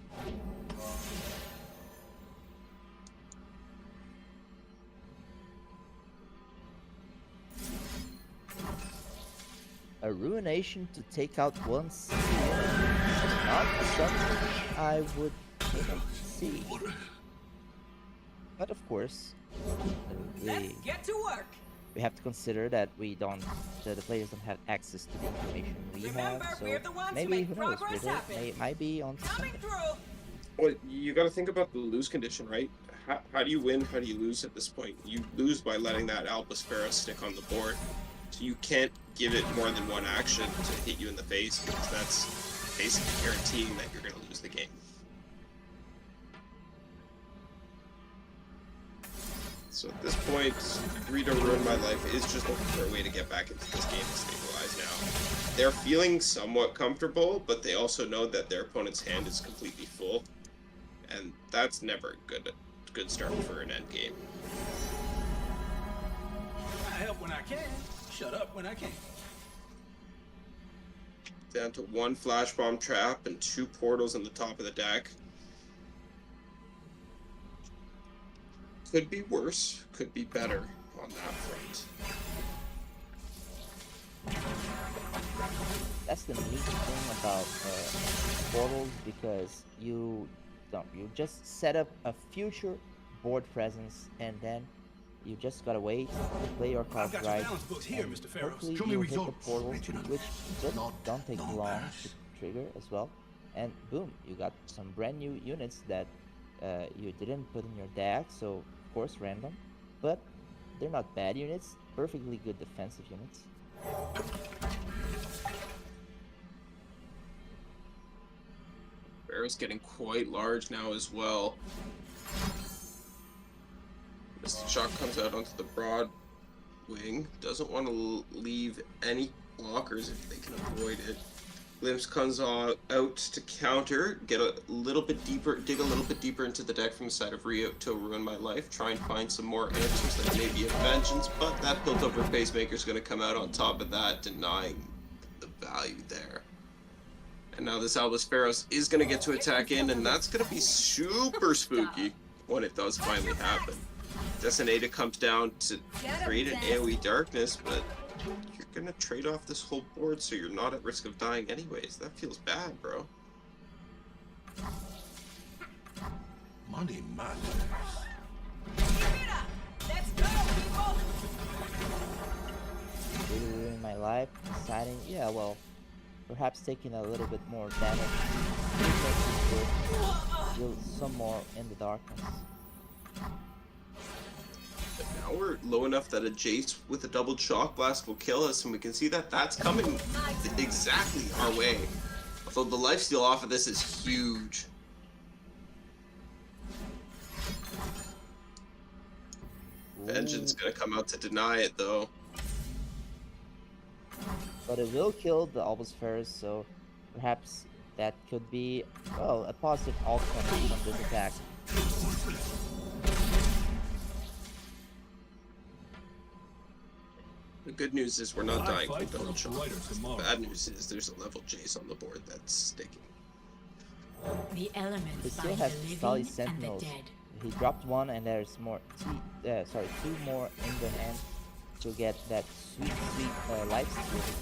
A Ruination to take out one seal is not something I would see. But of course, Let's we get to work. have to consider that the players don't have access to the information we Remember, have. So we're the ones who maybe make who knows? progress Riddle happen. might be on Coming something. through. Well, you got to think about the lose condition, right? How do you win? How do you lose at this point? You lose by letting that Albus Pharaoh stick on the board. So you can't give it more than one action to hit you in the face, because that's basically guaranteeing that you're going to lose the game. So at this point, Rito Ruin My Life is just looking for a way to get back into this game and stabilize now. They're feeling somewhat comfortable, but they also know that their opponent's hand is completely full. And that's never a good start for an end game. I help when I can. Shut up when I can't. Down to 1 flash bomb trap and 2 portals on the top of the deck. Could be worse, could be better on that front. That's the neat thing about portals, because you just set up a future board presence, and then you just gotta wait, play your cards got your right, balance books here, and Mr. Pharaohs. hopefully Show me you hit the results. portals, Legend of which just not don't take long numbers. to trigger as well. And boom, you got some brand new units that you didn't put in your deck, so of course random, but they're not bad units, perfectly good defensive units. Pharaoh's getting quite large now as well. Mr. Shock comes out onto the broad wing. Doesn't want to leave any blockers if they can avoid it. Glimpse comes out to counter, get a little bit deeper, dig a little bit deeper into the deck from the side of Rio to ruin my life. Try and find some more answers that may be a vengeance, but that built over pacemaker is going to come out on top of that, denying the value there. And now this Albus Pharaohs is going to get to attack in, and that's going to be super spooky when it does finally happen. Designated comes down to create an AoE darkness, but you're going to trade off this whole board so you're not at risk of dying anyways. That feels bad, bro. Money matters. Let's go, people! Really ruining my life, deciding, yeah, well, perhaps taking a little bit more damage deal some more in the darkness. But now we're low enough that a Jace with a double shock blast will kill us, and we can see that that's coming exactly our way. Although the lifesteal off of this is huge. Vengeance gonna come out to deny it though. But it will kill the Albus Pharaohs, so perhaps that could be, well, a positive outcome from this attack. The good news is we're not dying from double shock. Brighter The tomorrow. bad news is there's a level Jace on the board that's sticking. The He elements still bind has the Sully living and the Sentinels. dead. He dropped one, and there's more. Two more in the hand to get that sweet lifesteal.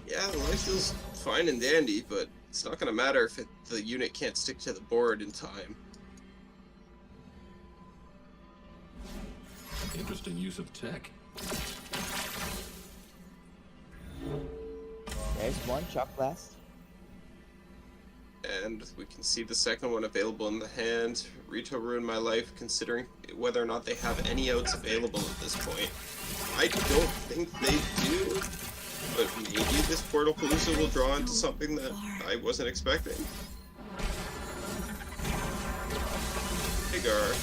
Yeah, the lifesteal's fine and dandy, but it's not gonna matter if the unit can't stick to the board in time. Interesting use of tech. There's one shock blast. And we can see the second one available in the hand. Rito ruined my life considering whether or not they have any outs available at this point. I don't think they do, but maybe this Portal Palooza will draw into something that I wasn't expecting. Hagar.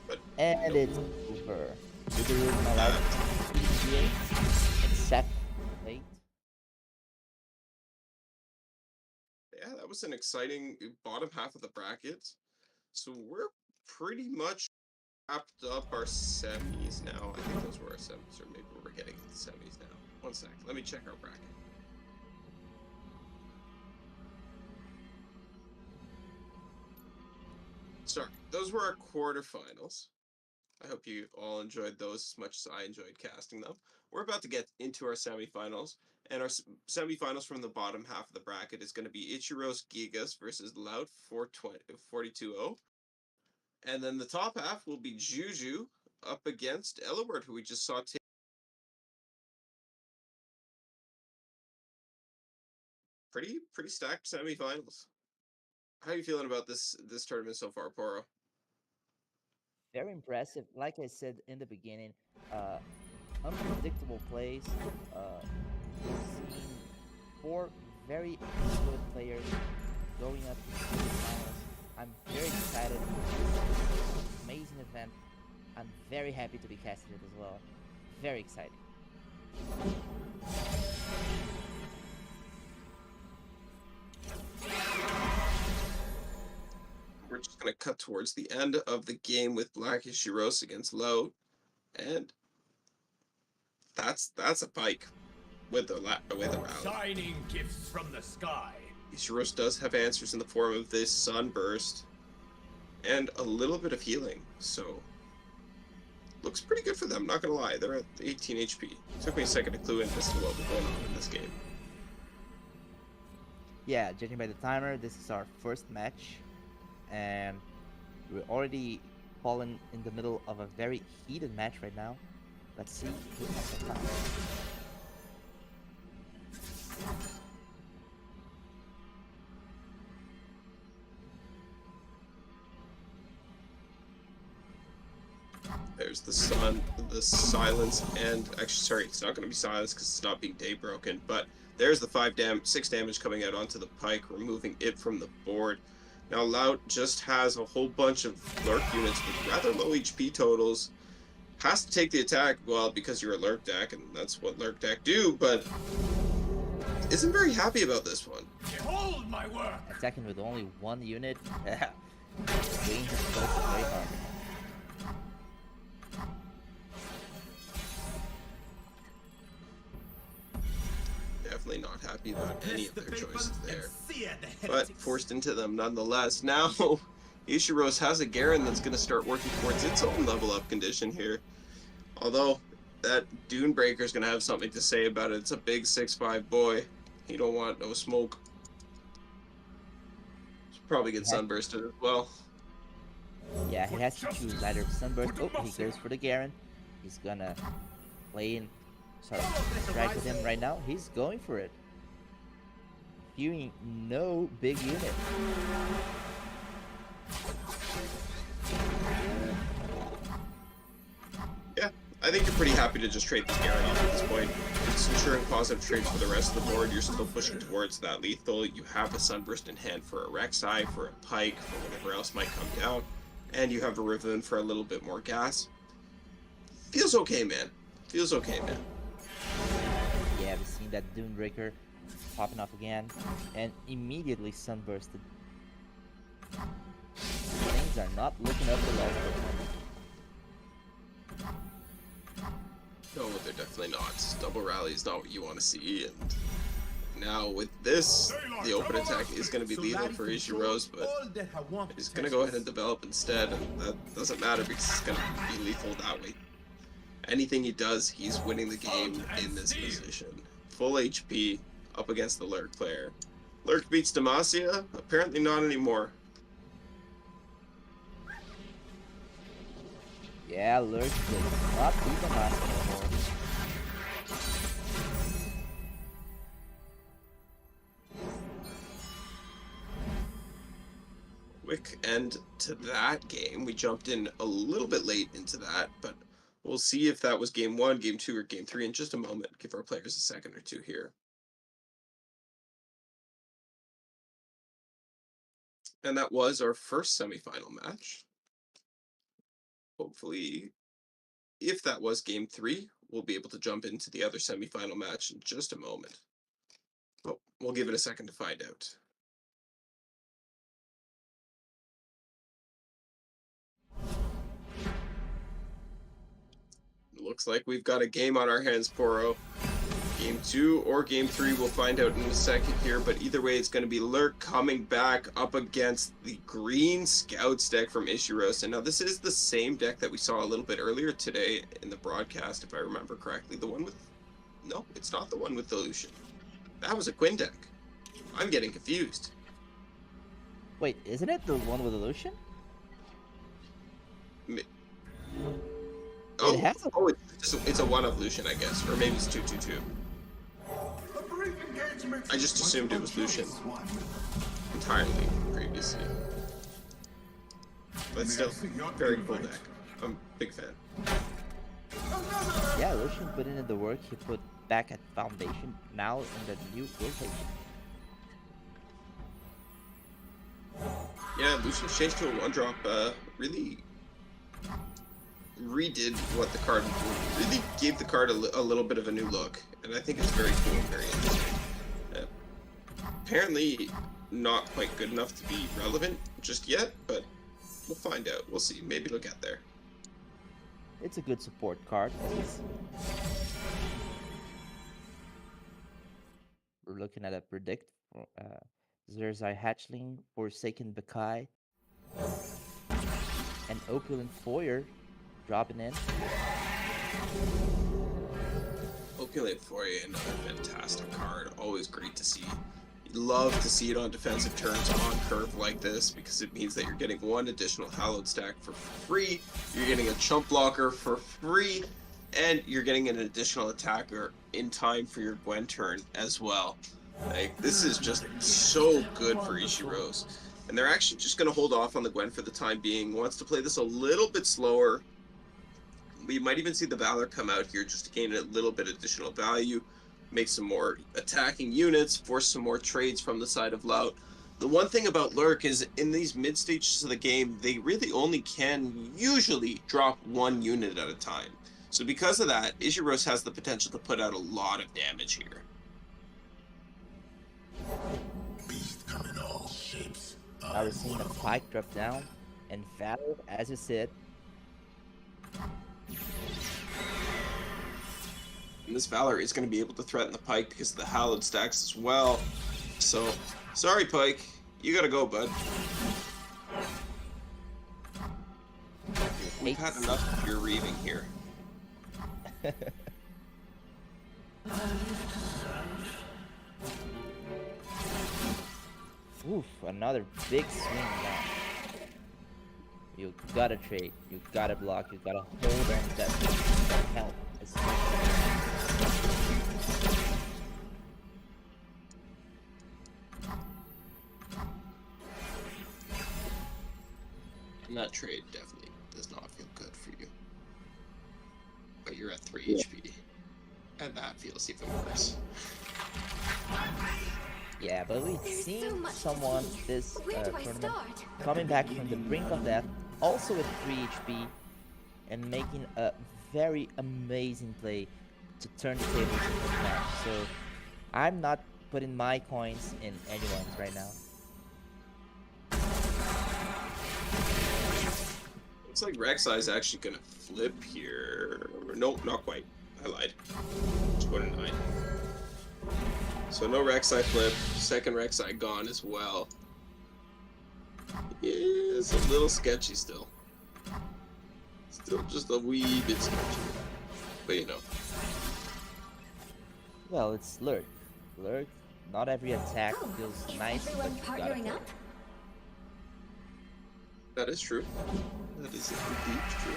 But And no. it's over. Did you ruin my life? Except late. Yeah, that was an exciting bottom half of the bracket. So we're pretty much wrapped up our semis now. I think those were our semis, or maybe we're getting into semis now. One sec, let me check our bracket. Sorry, those were our quarterfinals. I hope you all enjoyed those as much as I enjoyed casting them. We're about to get into our semifinals, and our semifinals from the bottom half of the bracket is going to be Ichiro's Gigas versus Loud 420. And then the top half will be Juju up against Elward, who we just saw take pretty stacked semifinals. How are you feeling about this tournament so far, Poro? Very impressive. Like I said in the beginning, unpredictable plays. We've seen four very good players going up to the finals. I'm very excited. Amazing event. I'm very happy to be casting it as well. Very excited. We're just going to cut towards the end of the game with Black Ishiros against Loud, and that's a pike with a round. Shining gifts from the sky. Ishiros does have answers in the form of this Sunburst and a little bit of healing, so looks pretty good for them, not gonna lie. They're at 18 HP. Took me a second to clue in as to what was going on in this game. Yeah, judging by the timer, this is our first match, and we're already fallen in the middle of a very heated match right now. Let's see who has the time. There's the sun, the silence, and actually, sorry, it's not going to be silence because it's not being day broken. But there's the 6 damage coming out onto the pike, removing it from the board. Now Lout just has a whole bunch of lurk units with rather low HP totals. Has to take the attack, well, because you're a lurk deck, and that's what lurk deck do. But isn't very happy about this one. Behold my work! Attacking with only one unit, weighing his bullets very hard. Definitely not happy about any of their choices there, but forced into them nonetheless. Now, Ishiros has a Garen that's going to start working towards its own level up condition here. Although, that Dunebreaker is going to have something to say about it. It's a big 6'5" boy. He don't want no smoke. Should probably get sunbursted as well. Yeah, he has to choose either Sunburst. Oh, he goes for the Garen. He's gonna play in, sort of strike with him right now. He's going for it. Viewing no big unit. Yeah, I think you're pretty happy to just trade this Garen off at this point. It's ensuring positive trades for the rest of the board. You're still pushing towards that lethal. You have a Sunburst in hand for a Rek'Sai, for a Pike, for whatever else might come down. And you have a Ravun for a little bit more gas. Feels okay, man. Feels okay, man. Yeah, we've seen that Dunebreaker popping off again, and immediately sunbursted. Things are not looking up the last one. No, they're definitely not. Double rally is not what you want to see, and now with this, the open attack is going to be lethal for Ishiros, but he's going to go ahead and develop instead, and that doesn't matter because it's going to be lethal that way. Anything he does, he's winning the game in this position. Full HP, up against the Lurk player. Lurk beats Demacia? Apparently not anymore. Yeah, Lurk does not beat the master anymore. Quick end to that game. We jumped in a little bit late into that, but we'll see if that was game 1, game 2, or game 3 in just a moment. Give our players a second or two here. And that was our first semifinal match. Hopefully, if that was game 3, we'll be able to jump into the other semifinal match in just a moment. But we'll give it a second to find out. Looks like we've got a game on our hands, Poro. Game 2 or game 3, we'll find out in a second here, but either way, it's going to be Lurk coming back up against the green Scouts deck from Ishiros. And now this is the same deck that we saw a little bit earlier today in the broadcast, if I remember correctly. The one with... No, it's not the one with the Lucian. That was a Quinn deck. I'm getting confused. Wait, isn't it the one with the Lucian? Oh, It has a... oh, it's a one of Lucian, I guess, or maybe it's 2/2/2. I just assumed it was Lucian entirely previously. But still, very cool deck. I'm a big fan. Yeah, Lucian put in the work he put back at Foundation, now in the new rotation. Yeah, Lucian's changed to a 1-drop, really redid what the card, really gave the card a little bit of a new look, and I think it's very cool and very interesting. Apparently not quite good enough to be relevant just yet, but we'll find out. We'll see. Maybe it'll get there. It's a good support card. We're looking at a predict for Zerzai Hatchling, Forsaken Bakai, and Opulent Foyer dropping in. Opulent Foyer, another fantastic card. Always great to see. love to see it on defensive turns on curve like this because it means that you're getting one additional hallowed stack for free, you're getting a chump blocker for free, and you're getting an additional attacker in time for your Gwen turn as well. Like, this is just so good for Ishiro's. And they're actually just going to hold off on the Gwen for the time being. Wants to play this a little bit slower. We might even see the Valor come out here just to gain a little bit additional value, make some more attacking units, force some more trades from the side of Lout. The one thing about Lurk is in these mid stages of the game, they really only can usually drop one unit at a time. So because of that, Ishiros has the potential to put out a lot of damage here. Beast come in all shapes. Now we're seeing a Pike drop down, and Valor, as you said, And this Valor is going to be able to threaten the Pike because of the hallowed stacks as well. So, sorry Pike, you gotta go, bud. We've had enough of your reaving here. Oof, another big swing now. You gotta trade, you gotta block, you gotta hold on to that help. And that trade definitely does not feel good for you. But you're at 3 HP. And that feels even worse. Yeah, but we've There's seen so much to someone see. this Where do I tournament start? coming back from the brink of death, also with 3 HP, and making a very amazing play to turn the tables in this match. So I'm not putting my coins in anyone's right now. Looks like Rek'Sai is actually gonna flip here. Nope, not quite. I lied. Let's go to 9. So no Rek'Sai flip. Second Rek'Sai gone as well. It's a little sketchy still. Still just a wee bit sketchy. But you know. Well, it's Lurk. Lurk, not every attack Oh, feels is nice, but everyone you gotta partnering play. up? That is true. That is indeed true.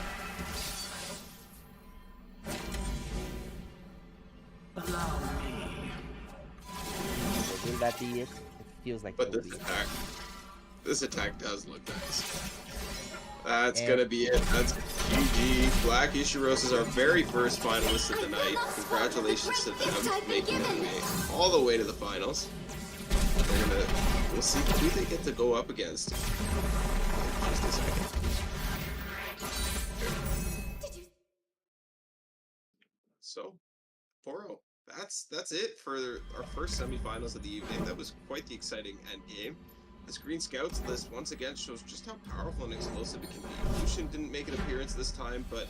Allow me. So will that be it? It feels like But it will be. this attack does look nice. That's And- gonna be it. That's GG. Black Ishiros is our very first finalist of the night. Congratulations to them making their way all the way to the finals. We'll see who they get to go up against. In just a second. So, 4-0. That's it for our first semifinals of the evening. That was quite the exciting end game. This Green Scouts list once again shows just how powerful and explosive it can be. Lucian didn't make an appearance this time, but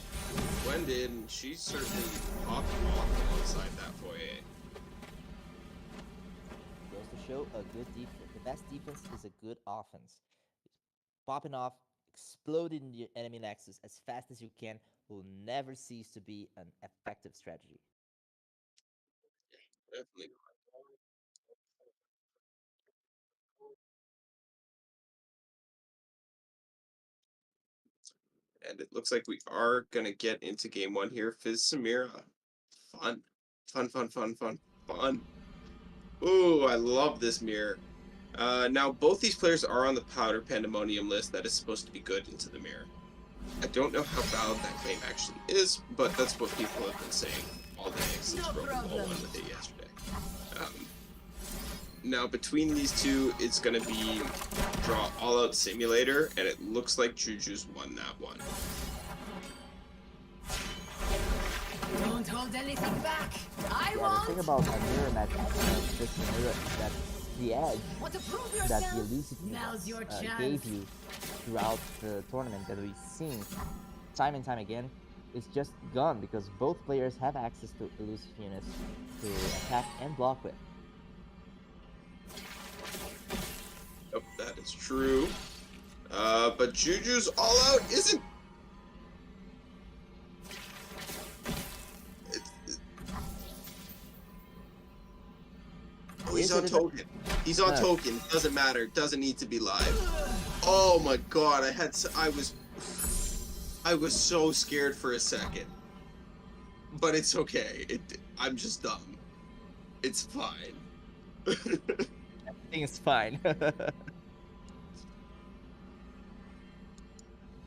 Gwen did, and she certainly popped off alongside that foyer. Goes to show a good defense. The best defense is a good offense. Popping off, exploding the enemy nexus as fast as you can will never cease to be an effective strategy. Definitely. And it looks like we are gonna get into game 1 here. Fizz Samira. Fun. Fun, fun, fun, fun, fun. Ooh, I love this mirror. Now, both these players are on the Powder Pandemonium list that is supposed to be good into the mirror. I don't know how valid that claim actually is, but that's what people have been saying all day since Roman Ball won with it yesterday. Now, between these two, it's going to be draw all-out simulator, and it looks like Juju's won that one. Don't hold anything back. I Yeah, the won't. thing about a mirror match is this mirror is that the edge Want to prove that the yourself? elusive Now's your units chance. gave you throughout the tournament that we've seen time and time again is just gone because both players have access to elusive units to attack and block with. Yep, that is true. But Juju's all-out isn't... Oh, he's Is it on a- token. He's on No. token. Doesn't matter. Doesn't need to be live. Oh my god! I was so scared for a second. But it's okay. I'm just dumb. It's fine. Everything is fine. But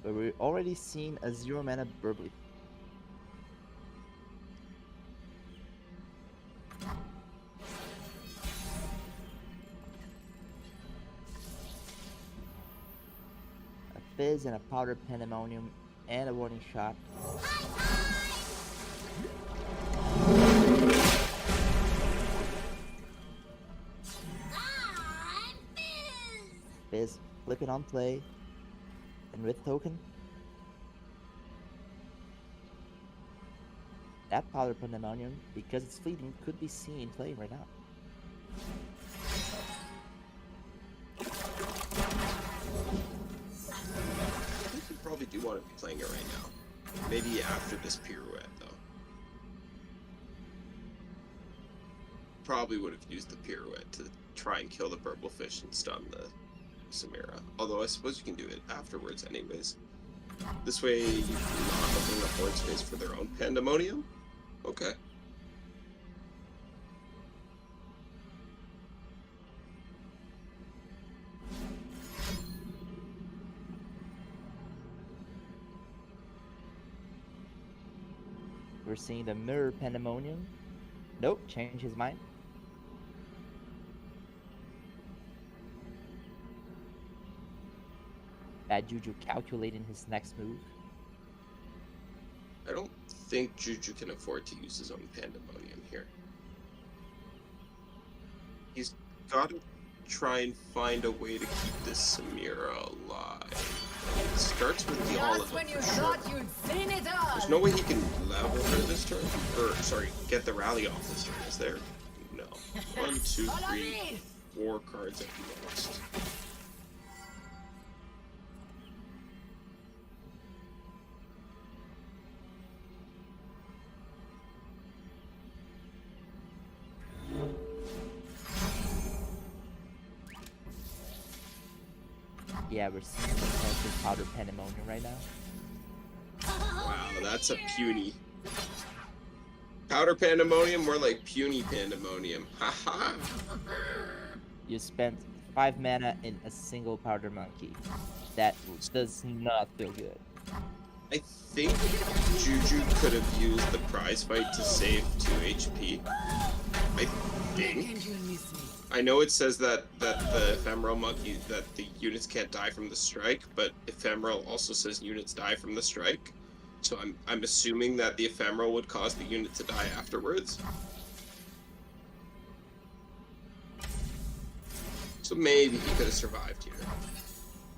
we've already seen a 0 mana Burbly. A Fizz and a Powder Pandemonium and a Warning Shot. Fizz flipping on play. And with token. That Powder Pandemonium, because it's fleeting, could be seen playing right now. I think you probably do want to be playing it right now. Maybe after this pirouette, though. Probably would have used the pirouette to try and kill the Burblefish and stun the Samira. Although I suppose you can do it afterwards anyways. This way you're not opening up board space for their own Pandemonium? Okay. We're seeing the Mirror Pandemonium. Nope, change his mind. Bad Juju calculating his next move. I don't think Juju can afford to use his own Pandemonium here. He's got to try and find a way to keep this Samira alive. It starts with the Olive. Just when you thought you'd seen it all. There's no way he can level her this turn. Or, sorry, get the rally off this turn, is there? No. 1, 2, Follow 3, me. 4 cards at most. Yeah, we're seeing the potential Powder Pandemonium right now. Wow, that's a puny. Powder Pandemonium, more like puny Pandemonium. Haha. You spent 5 mana in a single Powder Monkey. That does not feel good. I think Juju could have used the prize fight to save 2 HP. I think. And you miss me. I know it says that the ephemeral monkey, that the units can't die from the strike, but ephemeral also says units die from the strike. So I'm assuming that the ephemeral would cause the unit to die afterwards. So maybe he could have survived here.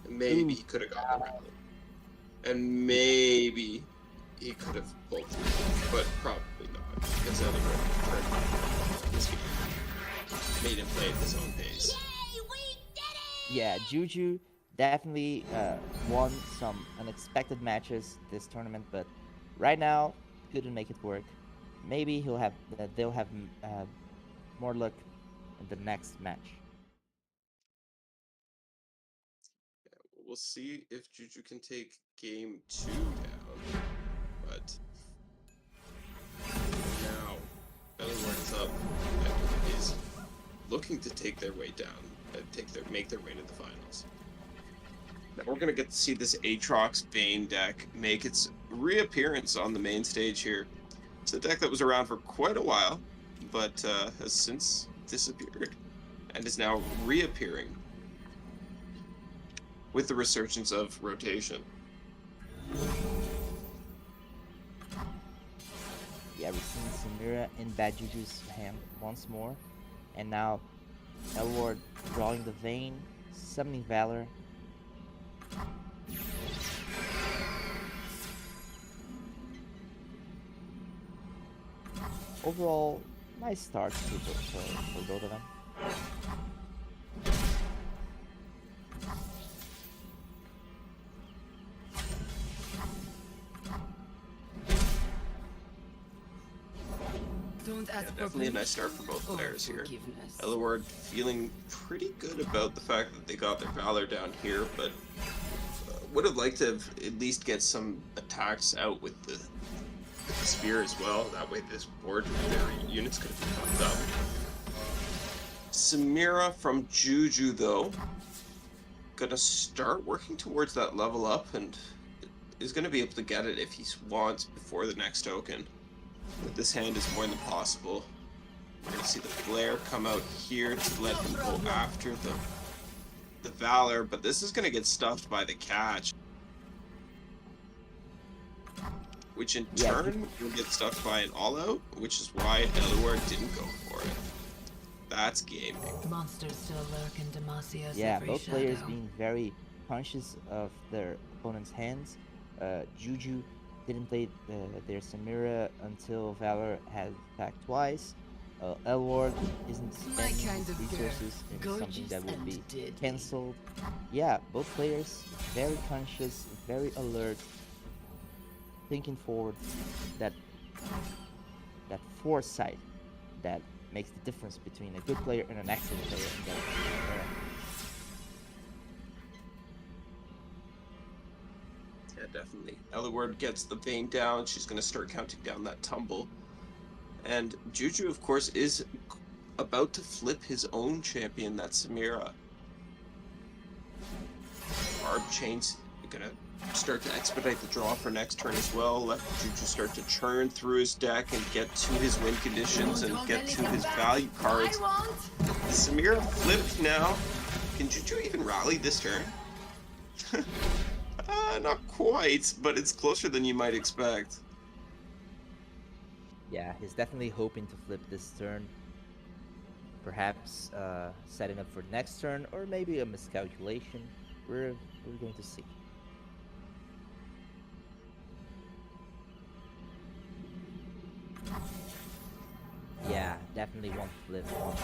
And maybe he could have got the rally. And maybe he could have pulled through, but probably not, because the other one made him play at his own pace. Yeah, Juju definitely won some unexpected matches this tournament, but right now couldn't make it work. Maybe they'll have more luck in the next match. We'll see if Juju can take game 2 down, but now Bellewar's up and is looking to take their way down and make their way to the finals. Now we're gonna get to see this Aatrox Bane deck make its reappearance on the main stage here. It's a deck that was around for quite a while, but has since disappeared and is now reappearing with the resurgence of rotation. Yeah, we're seeing Samira in Bad Juju's hand once more. And now LoR drawing the Vein, summoning Valor. Overall, nice start for both of them. Don't Don't ask for Definitely a nice start for both or players here. forgiveness. LoR feeling pretty good about the fact that they got their Valor down here, but would have liked to have at least get some attacks out with the spear as well. That way this board with their units could have been fucked up. Samira from Juju though, gonna start working towards that level up and is gonna be able to get it if he wants before the next token. But this hand is more than possible. We're gonna see the flare come out here to let him go after the Valor, but this is gonna get stuffed by the catch. Which in turn will get stuffed by an all-out, which is why LoR didn't go for it. That's gaming. Monsters still lurk in Demasia's Yeah, every both shadow. players being very conscious of their opponent's hands. Juju didn't play their Samira until Valor had attacked twice. LoR isn't spending kind his of girl. resources in something Gorgeous that would and be deadly. cancelled. Yeah, both players very conscious, very alert, thinking forward. That foresight that makes the difference between a good player and an excellent player in that era. Yeah, definitely. LoR gets the Vayne down. She's going to start counting down that tumble. And Juju, of course, is about to flip his own champion, that's Samira. Barb Chain's going to start to expedite the draw for next turn as well. Let Juju start to churn through his deck and get to his win conditions and get to his value cards. Samira flipped now. Can Juju even rally this turn? Not quite, but it's closer than you might expect. Yeah, he's definitely hoping to flip this turn. Perhaps setting up for next turn, or maybe a miscalculation. We're going to see. Yeah, definitely one flip, one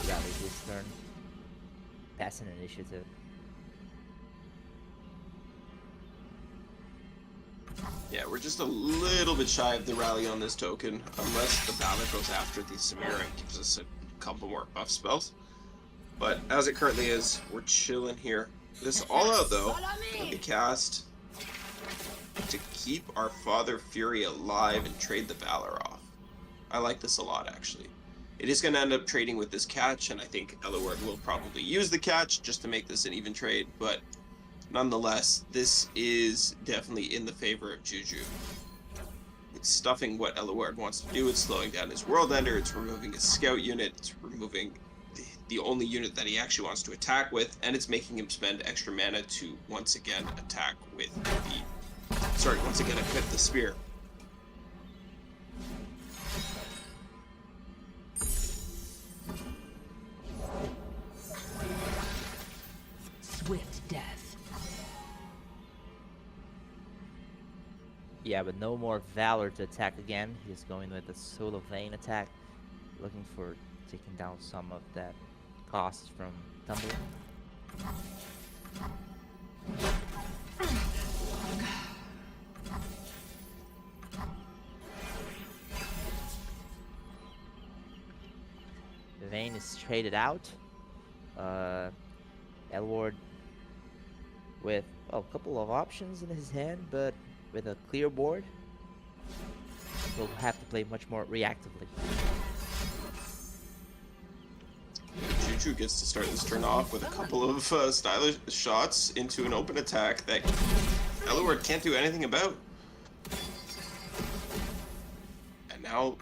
rally this turn. Passing initiative. Yeah, we're just a little bit shy of the rally on this token, unless the Valor goes after the Samira and gives us a couple more buff spells. But as it currently is, we're chilling here. This all-out, though, can be cast to keep our Father Fury alive and trade the Valor off. I like this a lot, actually. It is going to end up trading with this catch, and I think LoR will probably use the catch just to make this an even trade, but nonetheless, this is definitely in the favor of Juju. It's stuffing what LoR wants to do. It's slowing down his World Ender. It's removing his Scout unit. It's removing the only unit that he actually wants to attack with. And it's making him spend extra mana to once again attack with once again equip the Spear. Swift death. Yeah, but no more Valor to attack again. He's going with a Solo Vayne attack, looking for taking down some of that cost from Tumble. Vayne is traded out. LoR with a couple of options in his hand, but with a clear board, will have to play much more reactively. Juju gets to start this turn off with a couple of stylish shots into an open attack that LoR can't do anything about. And now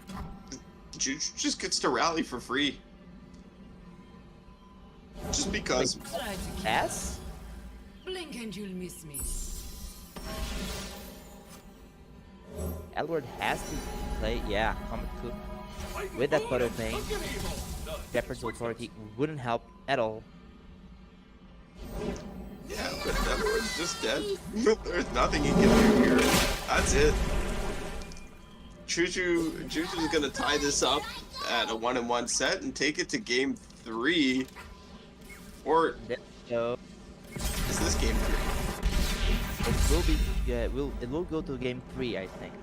Juju just gets to rally for free. Just because. Try to keep Pass? blink and you'll miss me. LoR has to play, yeah, Comet Cook. With that photo thing, Shepherd's Authority wouldn't help at all. Yeah, but LoR's just dead. There's nothing he can do here. That's it. Juju's gonna tie this up at a 1-1 set and take it to game 3. Or So is this game 3? it will be, it will go to game 3, I think,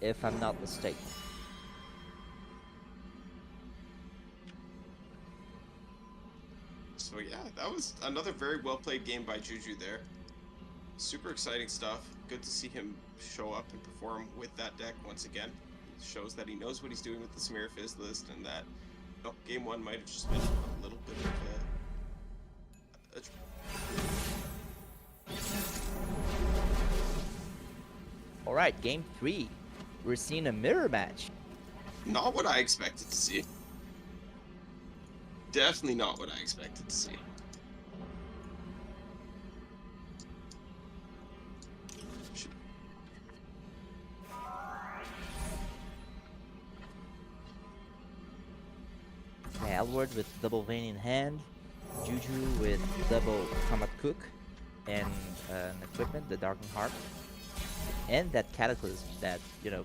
if I'm not mistaken. So yeah, that was another very well played game by Juju there. Super exciting stuff. Good to see him show up and perform with that deck once again. It shows that he knows what he's doing with the Smear Fizz list, and that game one might have just been a little bit of All right, game 3. We're seeing a mirror match. not what I expected to see. Definitely not what I expected to see. Alward with double vein in hand, Juju with double combat cook, and an equipment, the Darkened Harp, and that Cataclysm that, you know,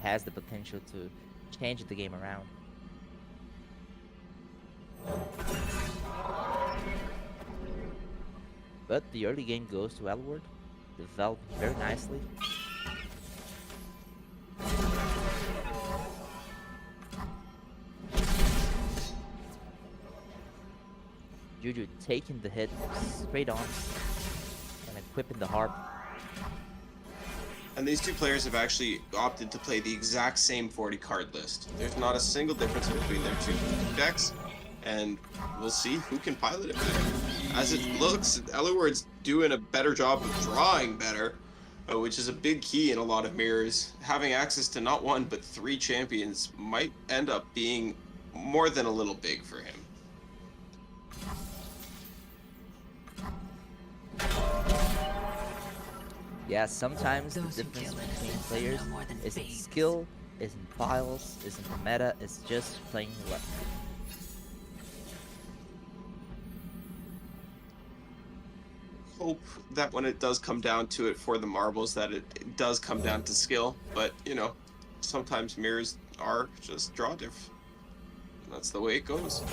has the potential to change the game around. But the early game goes to Alward, developing very nicely. Juju taking the hit straight on and equipping the harp. And these two players have actually opted to play the exact same 40 card list. There's not a single difference between their two decks, and we'll see who can pilot it better. As it looks, Ellerward's doing a better job of drawing better, which is a big key in a lot of mirrors. Having access to not one but 3 champions might end up being more than a little big for him. Yeah, sometimes the difference between players isn't skill, isn't files, isn't the meta, it's just playing luck. Hope that when it does come down to it for the marbles that it does come down to skill, but you know, sometimes mirrors are just draw diff. That's the way it goes.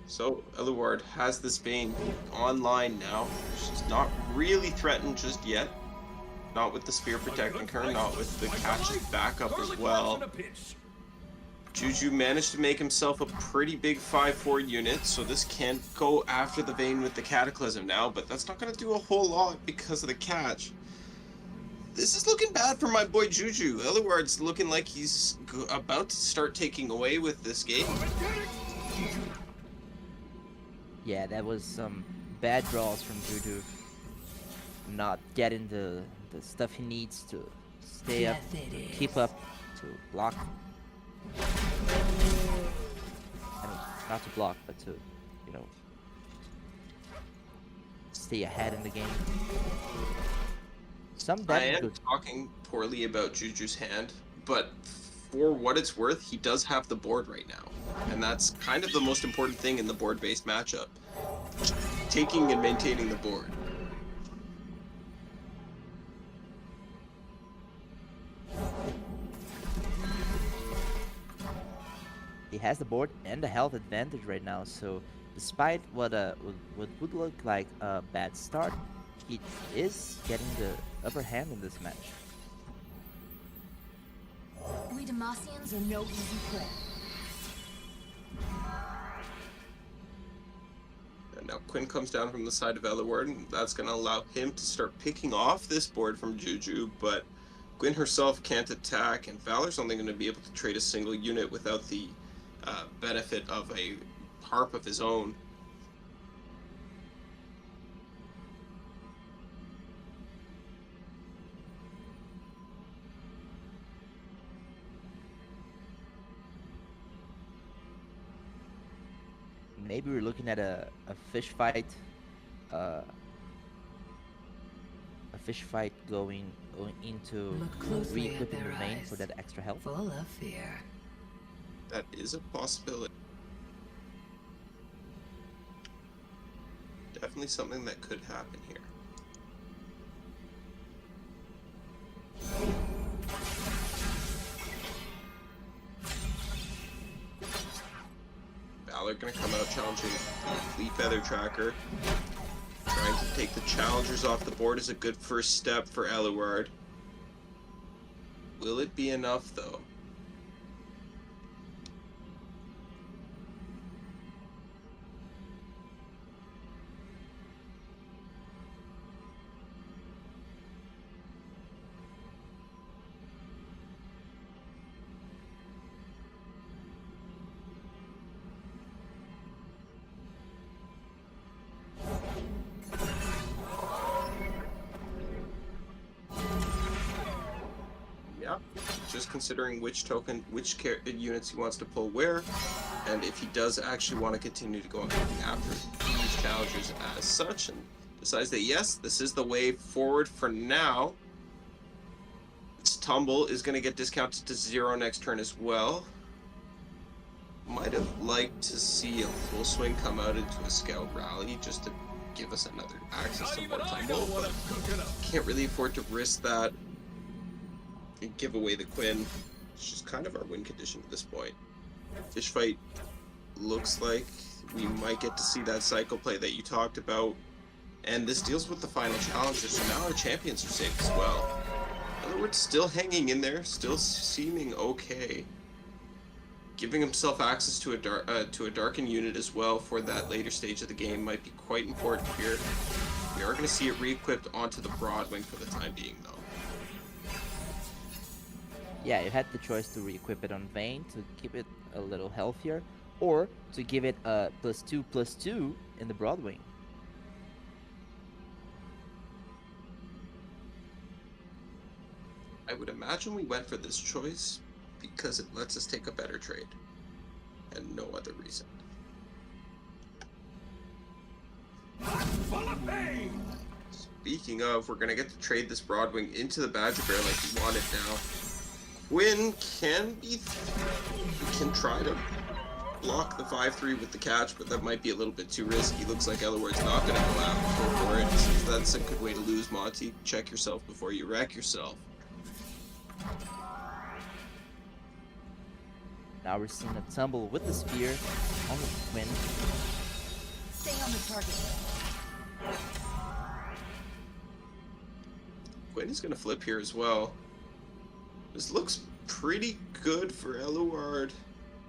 So Eluard has this Bane online now. She's not really threatened just yet. Not with the spear protecting her, not with the catches backup as well. Juju managed to make himself a pretty big 5-4 unit, so this can go after the Vayne with the Cataclysm now, but that's not going to do a whole lot because of the catch. This is looking bad for my boy Juju. Eluard's looking like he's about to start taking away with this game. Yeah, that was some bad draws from Juju. Not getting the stuff he needs to stay up, keep up, to block. I mean, not to block, but to, you know, stay ahead in the game. Some I damage am talking poorly about Juju's hand, but for what it's worth, he does have the board right now. And that's kind of the most important thing in the board-based matchup. Taking and maintaining the board. He has the board and the health advantage right now, so despite what would look like a bad start, he is getting the upper hand in this match. We Demacians are no easy prey. And now Quinn comes down from the side of Eluard, and that's going to allow him to start picking off this board from Juju, but Quinn herself can't attack, and Valor's only going to be able to trade a single unit without the benefit of a harp of his own. Maybe we're looking at a fish fight, a fish fight going into re-equipping the main for that extra health. Full of fear. That is a possibility. Definitely something that could happen here. Valor gonna come out challenging the Fleet Feather Tracker. Trying to take the challengers off the board is a good first step for Eluard. Will it be enough, though? Yeah, just considering which units he wants to pull where, and if he does actually want to continue to go after these challengers as such, and decides that yes, this is the way forward for now. This tumble is going to get discounted to 0 next turn as well. Might have liked to see a full swing come out into a scout rally just to give us another access to more tumble, but can't really afford to risk that and give away the Quinn. It's just kind of our win condition at this point. Fish fight looks like we might get to see that cycle play that you talked about, and this deals with the final challenger, so now our champions are safe as well. In other words, still hanging in there, still seeming okay. Giving himself access to a darkened unit as well for that later stage of the game might be quite important here. We are going to see it re-equipped onto the Broadwing for the time being, though. Yeah, you had the choice to re-equip it on Vayne to keep it a little healthier, or to give it a +2/+2 in the Broadwing. I would imagine we went for this choice because it lets us take a better trade, and no other reason. Full of pain! Speaking of, we're going to get to trade this Broadwing into the Badger Bear like we want it now. Quinn can try to block the 5-3 with the catch, but that might be a little bit too risky. Looks like Elward's not going to go for it. So that's a good way to lose, Monty. Check yourself before you wreck yourself. Now we're seeing a tumble with the spear on the Quinn. Stay on the target. Quinn is going to flip here as well. This looks pretty good for Eluard,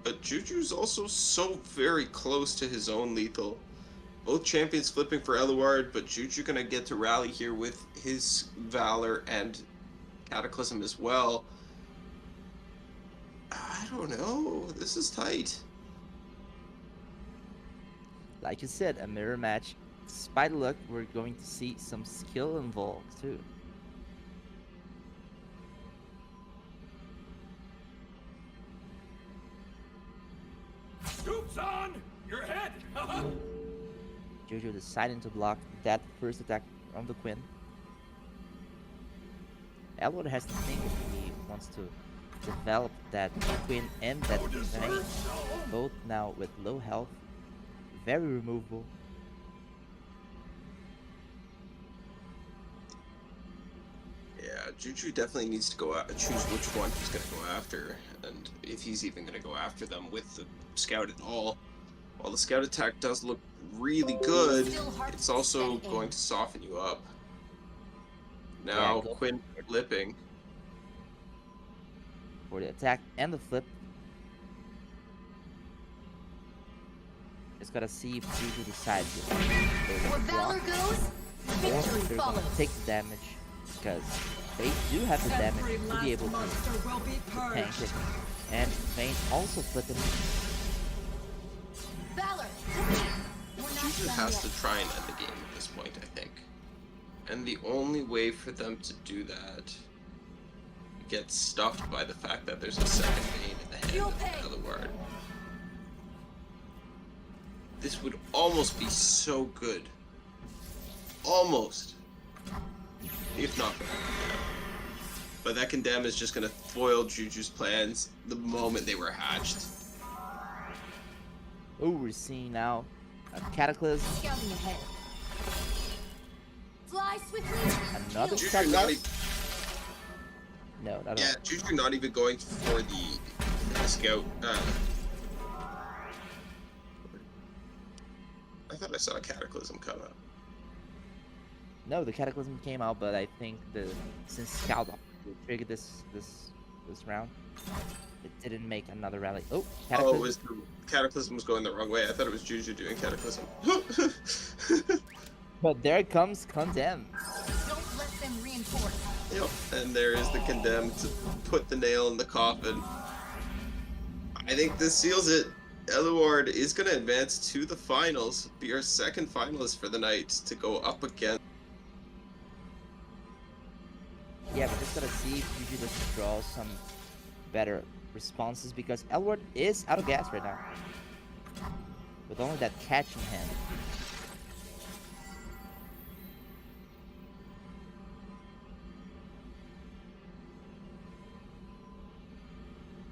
but Juju's also so very close to his own lethal. Both champions flipping for Eluard, but Juju going to get to rally here with his Valor and Cataclysm as well. I don't know. This is tight. Like you said, a mirror match. Despite luck, we're going to see some skill involved too. Scoops on! Your head! Jojo deciding to block that first attack on the Quinn. Elwood has to think if he wants to develop that Quinn and that Vayne, both now with low health, very removable. Yeah, Juju definitely needs to go out, choose which one he's going to go after, and if he's even going to go after them with the scout at all. While the scout attack does look really good, it's also going to soften you up. Now, Yeah, Quinn flipping. For the attack and the flip. Just gotta see if Juju decides if they're Where gonna valor block goes, or victory they're gonna follows. take the damage, because they do have the damage Every to last be able to monster will be tank purged. it. And Vayne also flipping. Valor, to me. We're not Juju done has yet. to try and end the game at this point, I think. And the only way for them to do that gets stuffed by the fact that there's a second vein in the hand Feel of pain. the other word. This would almost be so good. Almost. If not better. But that condemn is just going to foil Juju's plans the moment they were hatched. Oh, we're seeing now a Cataclysm, Scouting ahead. Fly swiftly. another Juju shot not left. even, No, not yeah, all. Juju not even going for the scout. I thought I saw a Cataclysm come up. No, the Cataclysm came out, but I think since Scout triggered this this round. It didn't make another rally. Oh, Oh, it Cataclysm. was Cataclysm was going the wrong way. I thought it was Juju doing Cataclysm. But there comes Condemn. Don't let them reinforce. Yep, and there is the Condemn to put the nail in the coffin. I think this seals it. Eluard is going to advance to the finals, be our second finalist for the night to go up against. Yeah, we're just gonna see if Juju just draws some better responses because Elward is out of gas right now. With only that catch in hand.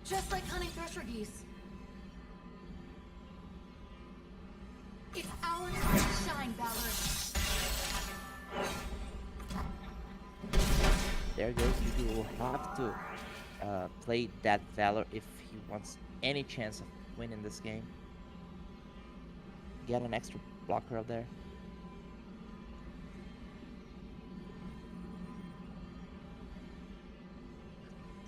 Just like hunting thresher geese. It's our time to shine, Valor. There goes Juju will have to play that Valor if he wants any chance of winning this game. Get an extra blocker up there.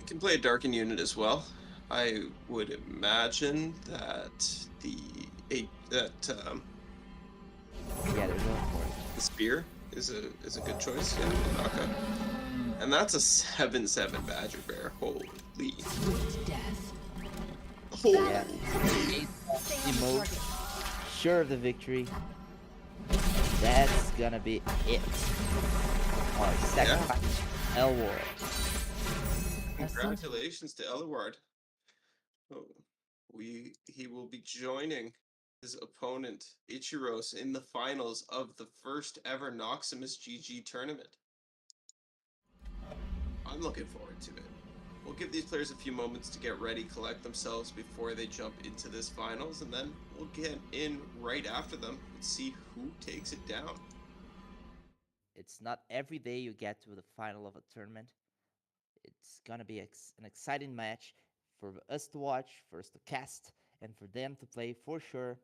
You can play a Darken unit as well. I would imagine that Yeah, they're going for it. the spear is a good choice. Yeah, okay. And that's a 7/7 Badger Bear. Holy. Swift death. Holy. Yeah. Stay on the Emote. target. Sure of the victory. That's gonna be it. Our second Yeah. match, Elwar. Congratulations to Eluard. Oh, he will be joining his opponent Ichiros in the finals of the first ever Noximus GG tournament. I'm looking forward to it. We'll give these players a few moments to get ready, collect themselves before they jump into this finals, and then we'll get in right after them and see who takes it down. It's not every day you get to the final of a tournament. It's gonna be an exciting match for us to watch, for us to cast, and for them to play for sure.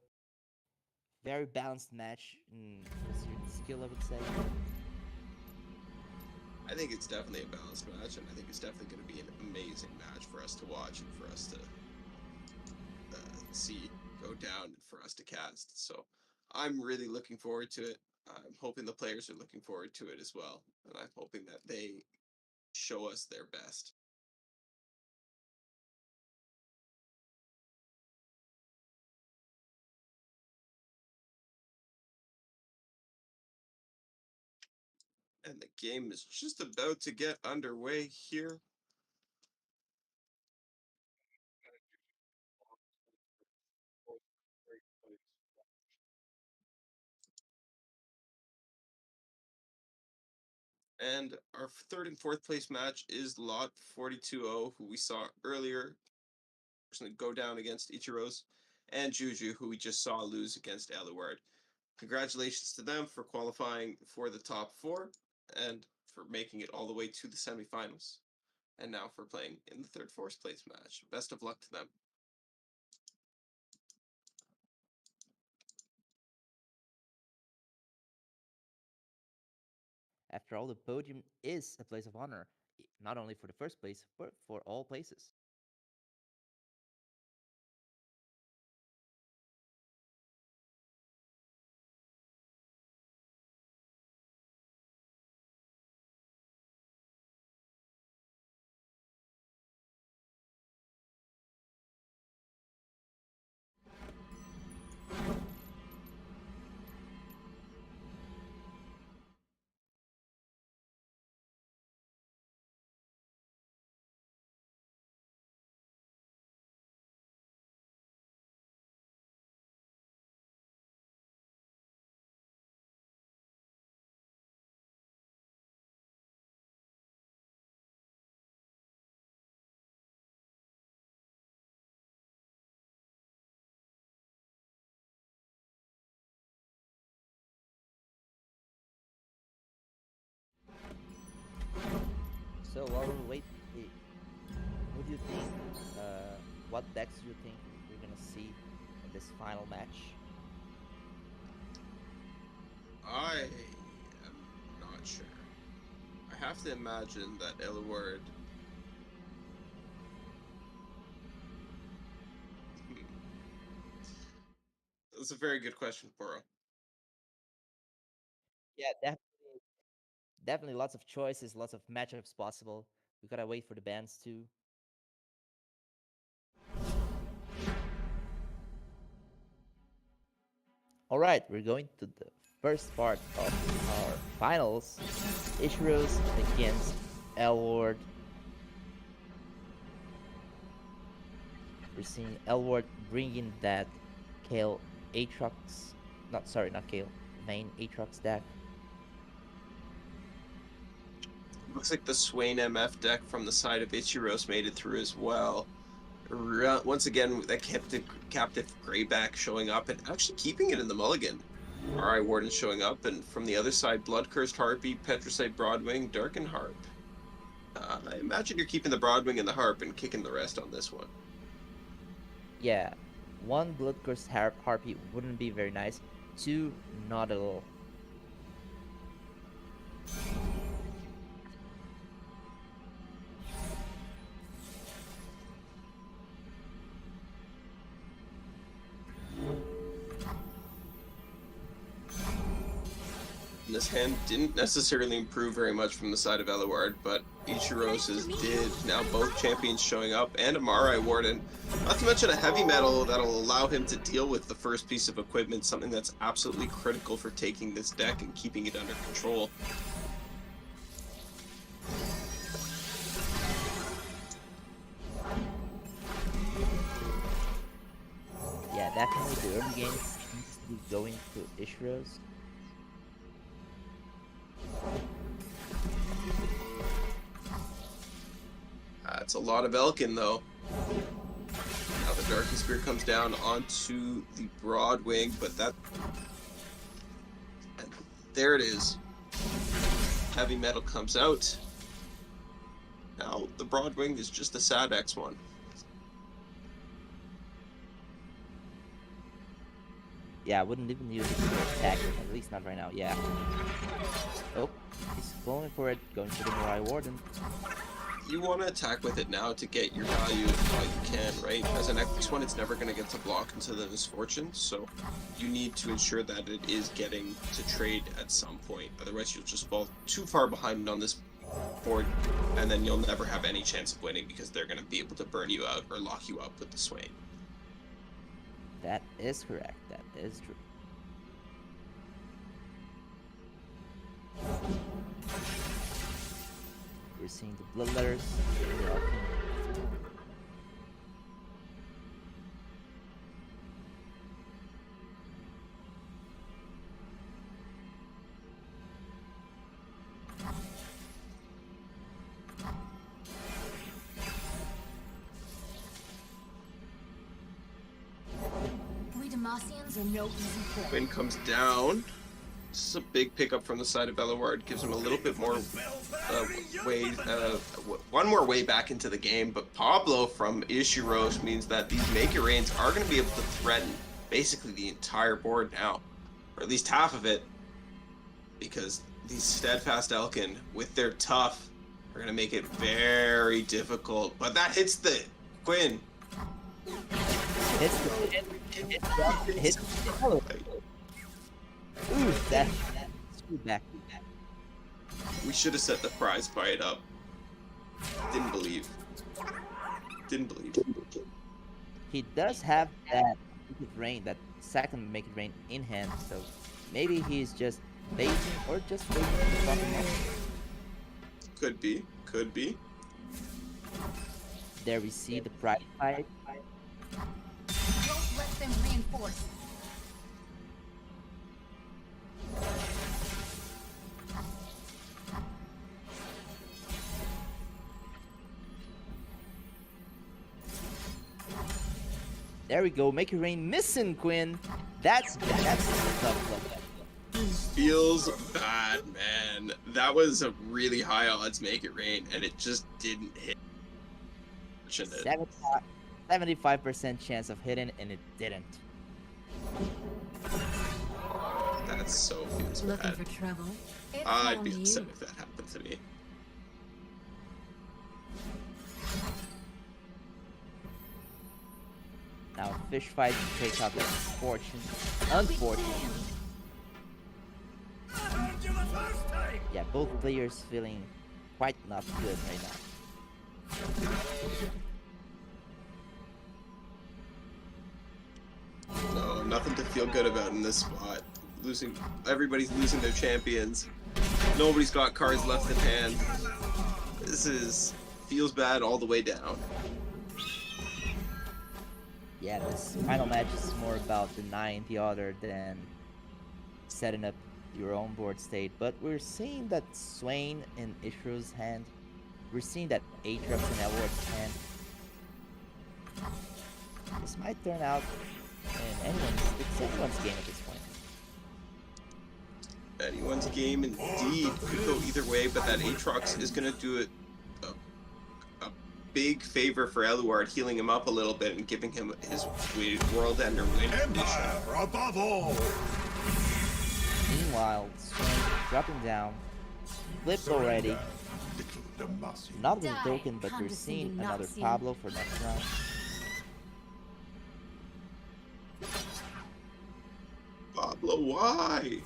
Very balanced match in skill, I would say. I think it's definitely a balanced match, and I think it's definitely going to be an amazing match for us to watch and for us to see go down and for us to cast. So I'm really looking forward to it. I'm hoping the players are looking forward to it as well, and I'm hoping that they show us their best. And the game is just about to get underway here. And our third and fourth place match is Lot 42-0, who we saw earlier go down against Ichiros, and Juju, who we just saw lose against Eluard. Congratulations to them for qualifying for the top four and for making it all the way to the semifinals. And now for playing in the third, fourth place match. Best of luck to them. After all, the podium is a place of honor, not only for the first place, but for all places. So while we wait, who do you think? What decks do you think we're gonna see in this final match? I am not sure. I have to imagine that Eluard That's a very good question, Poro. Yeah, definitely lots of choices, lots of matchups possible. We gotta wait for the bans too. All right, we're going to the first part of our finals. Ishiros against Elward. We're seeing Elward bringing that Kale Aatrox, not Kale, Vayne Aatrox deck. Looks like the Swain MF deck from the side of Ichiros made it through as well. Once again, that captive Greyback showing up and actually keeping it in the mulligan. RI Warden showing up, and from the other side, Bloodcursed Harpy, Petricite Broadwing, Darken Harp. I imagine you're keeping the Broadwing and the Harp and kicking the rest on this one. Yeah, one Bloodcursed Harpy wouldn't be very nice. Two, not at all. This hand didn't necessarily improve very much from the side of Eluard, but Ichiros's did. Now both champions showing up, and a Marai Warden. Not to mention a heavy metal that'll allow him to deal with the first piece of equipment, something that's absolutely critical for taking this deck and keeping it under control. Yeah, definitely the early game seems to be going to Ishiros. That's a lot of Elkin, though. Now the Darkin Spear comes down onto the Broadwing, but that... And there it is. Heavy metal comes out. Now the Broadwing is just a sad X1. Yeah, I wouldn't even use it for attack, at least not right now. Yeah. Oh, he's going for it, going for the Marai Warden. You want to attack with it now to get your value while you can, right? As an X1, it's never going to get to block into the Misfortune, so you need to ensure that it is getting to trade at some point. Otherwise, you'll just fall too far behind on this board, and then you'll never have any chance of winning because they're going to be able to burn you out or lock you up with the Swain. That is correct. That is true. We're seeing the Bloodletters. We Demacians are no easy prey. Wind comes down. This is a big pickup from the side of Eluard. Gives him a little bit more one more way back into the game. But Pablo from Ishiros means that these Make It Rains are going to be able to threaten basically the entire board now, or at least half of it, because these Steadfast Elkin with their tough are going to make it very difficult. But that hits the Quinn. Hits the Ooh, that screwed back. We should have set the prize fight up. Didn't believe. He does have that Make It Rain, that second Make It Rain in hand, so maybe he's just baiting or just waiting for the bottom line. Could be. There we see the prize fight. Don't let them reinforce. There we go. Make It Rain missing, Quinn. That's tough luck. Feels bad, man. That was a really high odds Make It Rain, and it just didn't hit. 75% chance of hitting, and it didn't. That so feels Looking bad. for trouble? It's I'd on be you. upset if that happened to me. Now fish fight to take out that unfortunately. Yeah, both players feeling quite not good right now. No, nothing to feel good about in this spot. Everybody's losing their champions. Nobody's got cards left in hand. Feels bad all the way down. Yeah, this final match is more about denying the other than setting up your own board state. But we're seeing that Swain in Ishiro's hand. We're seeing that Aatrox in Elward's hand. This might turn out it's anyone's game at this point. Anyone's game indeed. Could go either way, but that Aatrox is going to do it a big favor for Eluard, healing him up a little bit and giving him his World Ender win condition. Above all. Meanwhile, Swain dropping down, flipped already. Not with a token, but we're seeing another Pablo for next round. Pablo, why?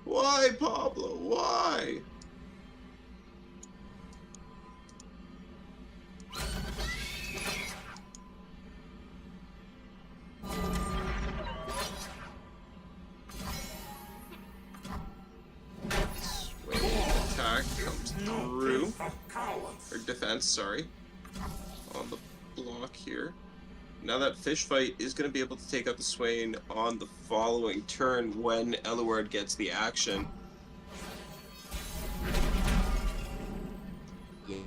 Why, Pablo? Why? Swing attack comes through. Or defense, sorry. On the block here. Now that fish fight is going to be able to take out the Swain on the following turn when Eluard gets the action.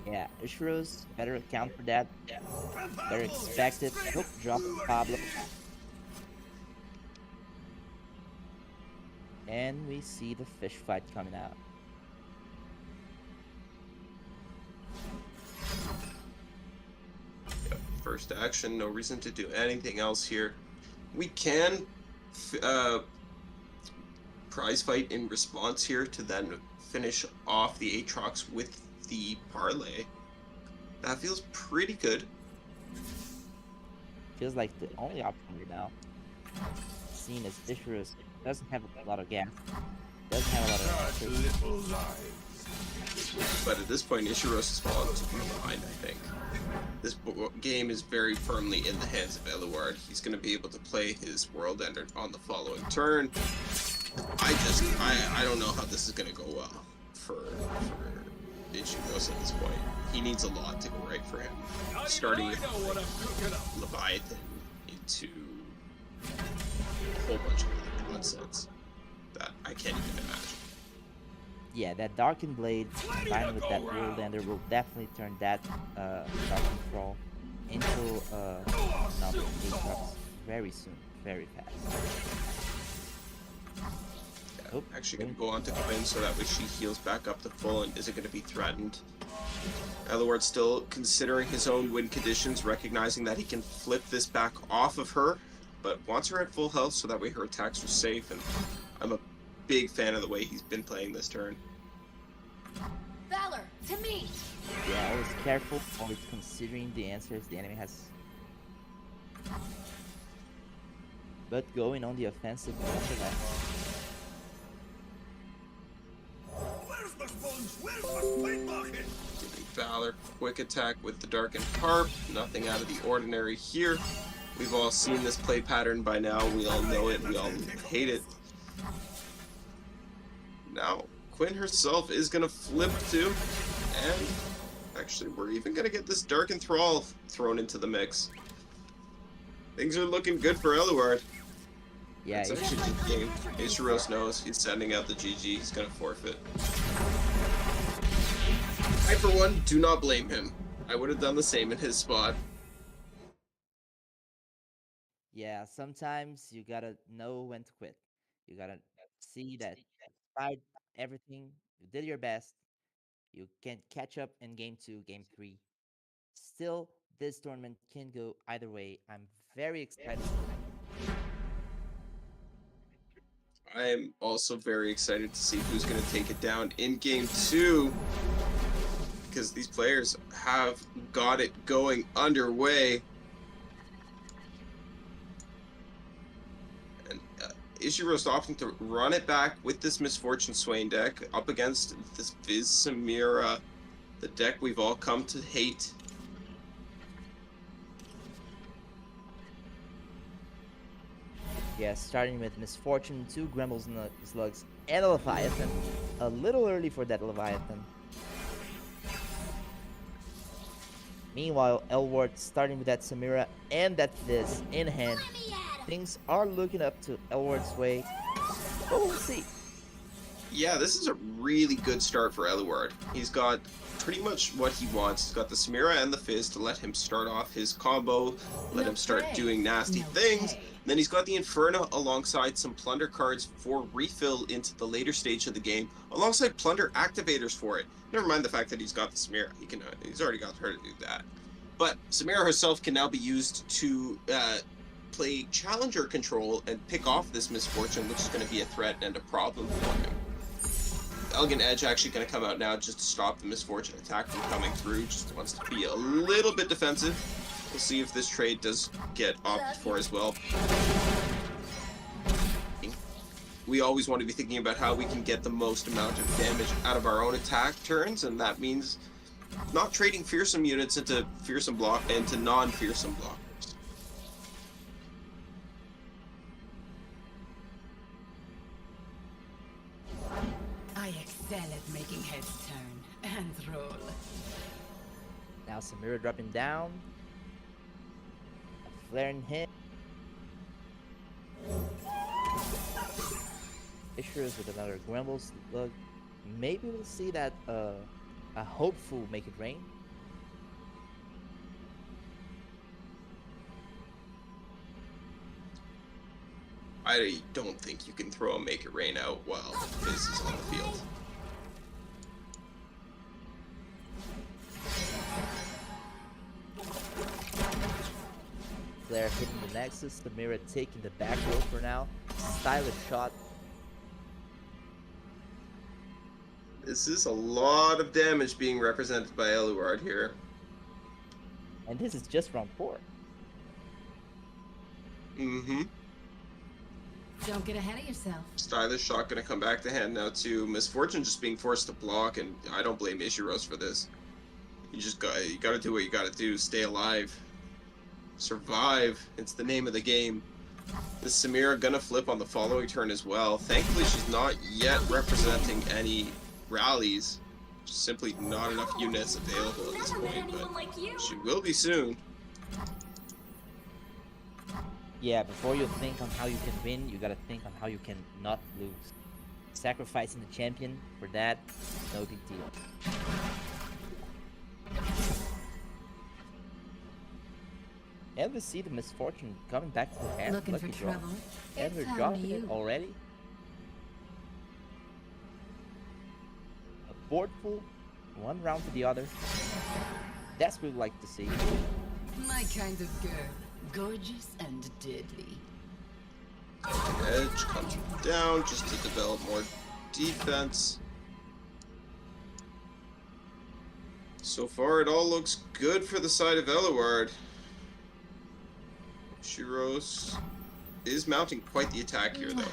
Yeah, Ishiro's better account for that. Better expect it. Nope, drop Pablo. And we see the fish fight coming out. First action, no reason to do anything else here. We can prize fight in response here to then finish off the Aatrox with the parlay. That feels pretty good. Feels like the only option right now. Seen as Ishiro doesn't have a lot of gas. Doesn't have a lot of But at this point, Ishiro's has fallen too far behind, I think. This game is very firmly in the hands of Eluard. He's going to be able to play his World Ender on the following turn. I don't know how this is going to go well for Ichigos at this point. He needs a lot to go right for him. Starting with Leviathan into a whole bunch of other nonsense that I can't even imagine. Yeah, that Darkened Blade combined with that World Ender will definitely turn that Darkened Thrall into another Aatrox very soon, very fast. Yeah, actually going to go on to Quinn so that way she heals back up to full and isn't going to be threatened. Eluard's still considering his own win conditions, recognizing that he can flip this back off of her, but wants her at full health so that way her attacks are safe, and I'm a big fan of the way he's been playing this turn. Valor, to me! Yeah, always careful, always considering the answers the enemy has. But going on the offensive nonetheless. Where's my sponge? Where's my plate bucket? Giving Valor quick attack with the Darkened Harp. Nothing out of the ordinary here. We've all seen this play pattern by now. We all know it. We all hate it. Now, Quinn herself is going to flip too, and actually we're even going to get this Darkened Thrall thrown into the mix. Things are looking good for Eluard. Yeah, It's actually a good game. Ishiros knows he's sending out the GG, he's going to forfeit. I, for one, do not blame him. I would have done the same in his spot. yeah, sometimes you gotta know when to quit. You gotta see that despite everything, you did your best. You can catch up in game 2, game 3. Still, this tournament can go either way. I'm very excited. I am also very excited to see who's going to take it down in game 2, because these players have got it going underway. Ishiro's opting to run it back with this Misfortune Swain deck up against this Viz Samira, the deck we've all come to hate. Yeah, starting with Misfortune, 2 Grumbles Slugs, and a Leviathan. A little early for that Leviathan. Meanwhile, Elward starting with that Samira and that Fizz in hand. Things are looking up to Elward's way. But we'll see. Yeah, this is a really good start for Eluard. He's got pretty much what he wants. He's got the Samira and the Fizz to let him start off his combo, let him start doing nasty things. Then he's got the Inferno alongside some Plunder cards for refill into the later stage of the game, alongside Plunder activators for it. Never mind the fact that he's got the Samira. He's already got her to do that. But Samira herself can now be used to play Challenger control and pick off this Misfortune, which is going to be a threat and a problem for him. Elegant Edge actually going to come out now just to stop the Misfortune attack from coming through. Just wants to be a little bit defensive. We'll see if this trade does get opted for as well. We always want to be thinking about how we can get the most amount of damage out of our own attack turns, and that means not trading fearsome units into non-fearsome blockers. I excel at making heads turn and roll. Now Samira dropping down. A flaring hit. Issuers with another Grumble Slug. Maybe we'll see that a hopeful Make It Rain. I don't think you can throw a Make It Rain out while Fizz is on the field. Flare hitting the Nexus, Samira taking the back row for now. Stylish shot. This is a lot of damage being represented by Eluard here. And this is just round 4. Mm-hmm. Don't get ahead of yourself. Stylish shot gonna come back to hand now too. Misfortune just being forced to block, and I don't blame Ishiros for this. You gotta do what you gotta do. Stay alive. Survive. It's the name of the game. The Samira gonna flip on the following turn as well. Thankfully, she's not yet representing any rallies. Just simply not enough units available at this point, but she will be soon. Yeah, before you think on how you can win, you gotta think on how you can not lose. Sacrificing the champion for that, no big deal. And we see the Misfortune coming back to the hand. Looking Lucky for draw. trouble? And we're It's on dropping you. it already. A board full, one round to the other. That's what we like to see. My kind of girl. Gorgeous and deadly. Edge comes down just to develop more defense. So far, it all looks good for the side of Eluard. Shiros is mounting quite the attack here, though.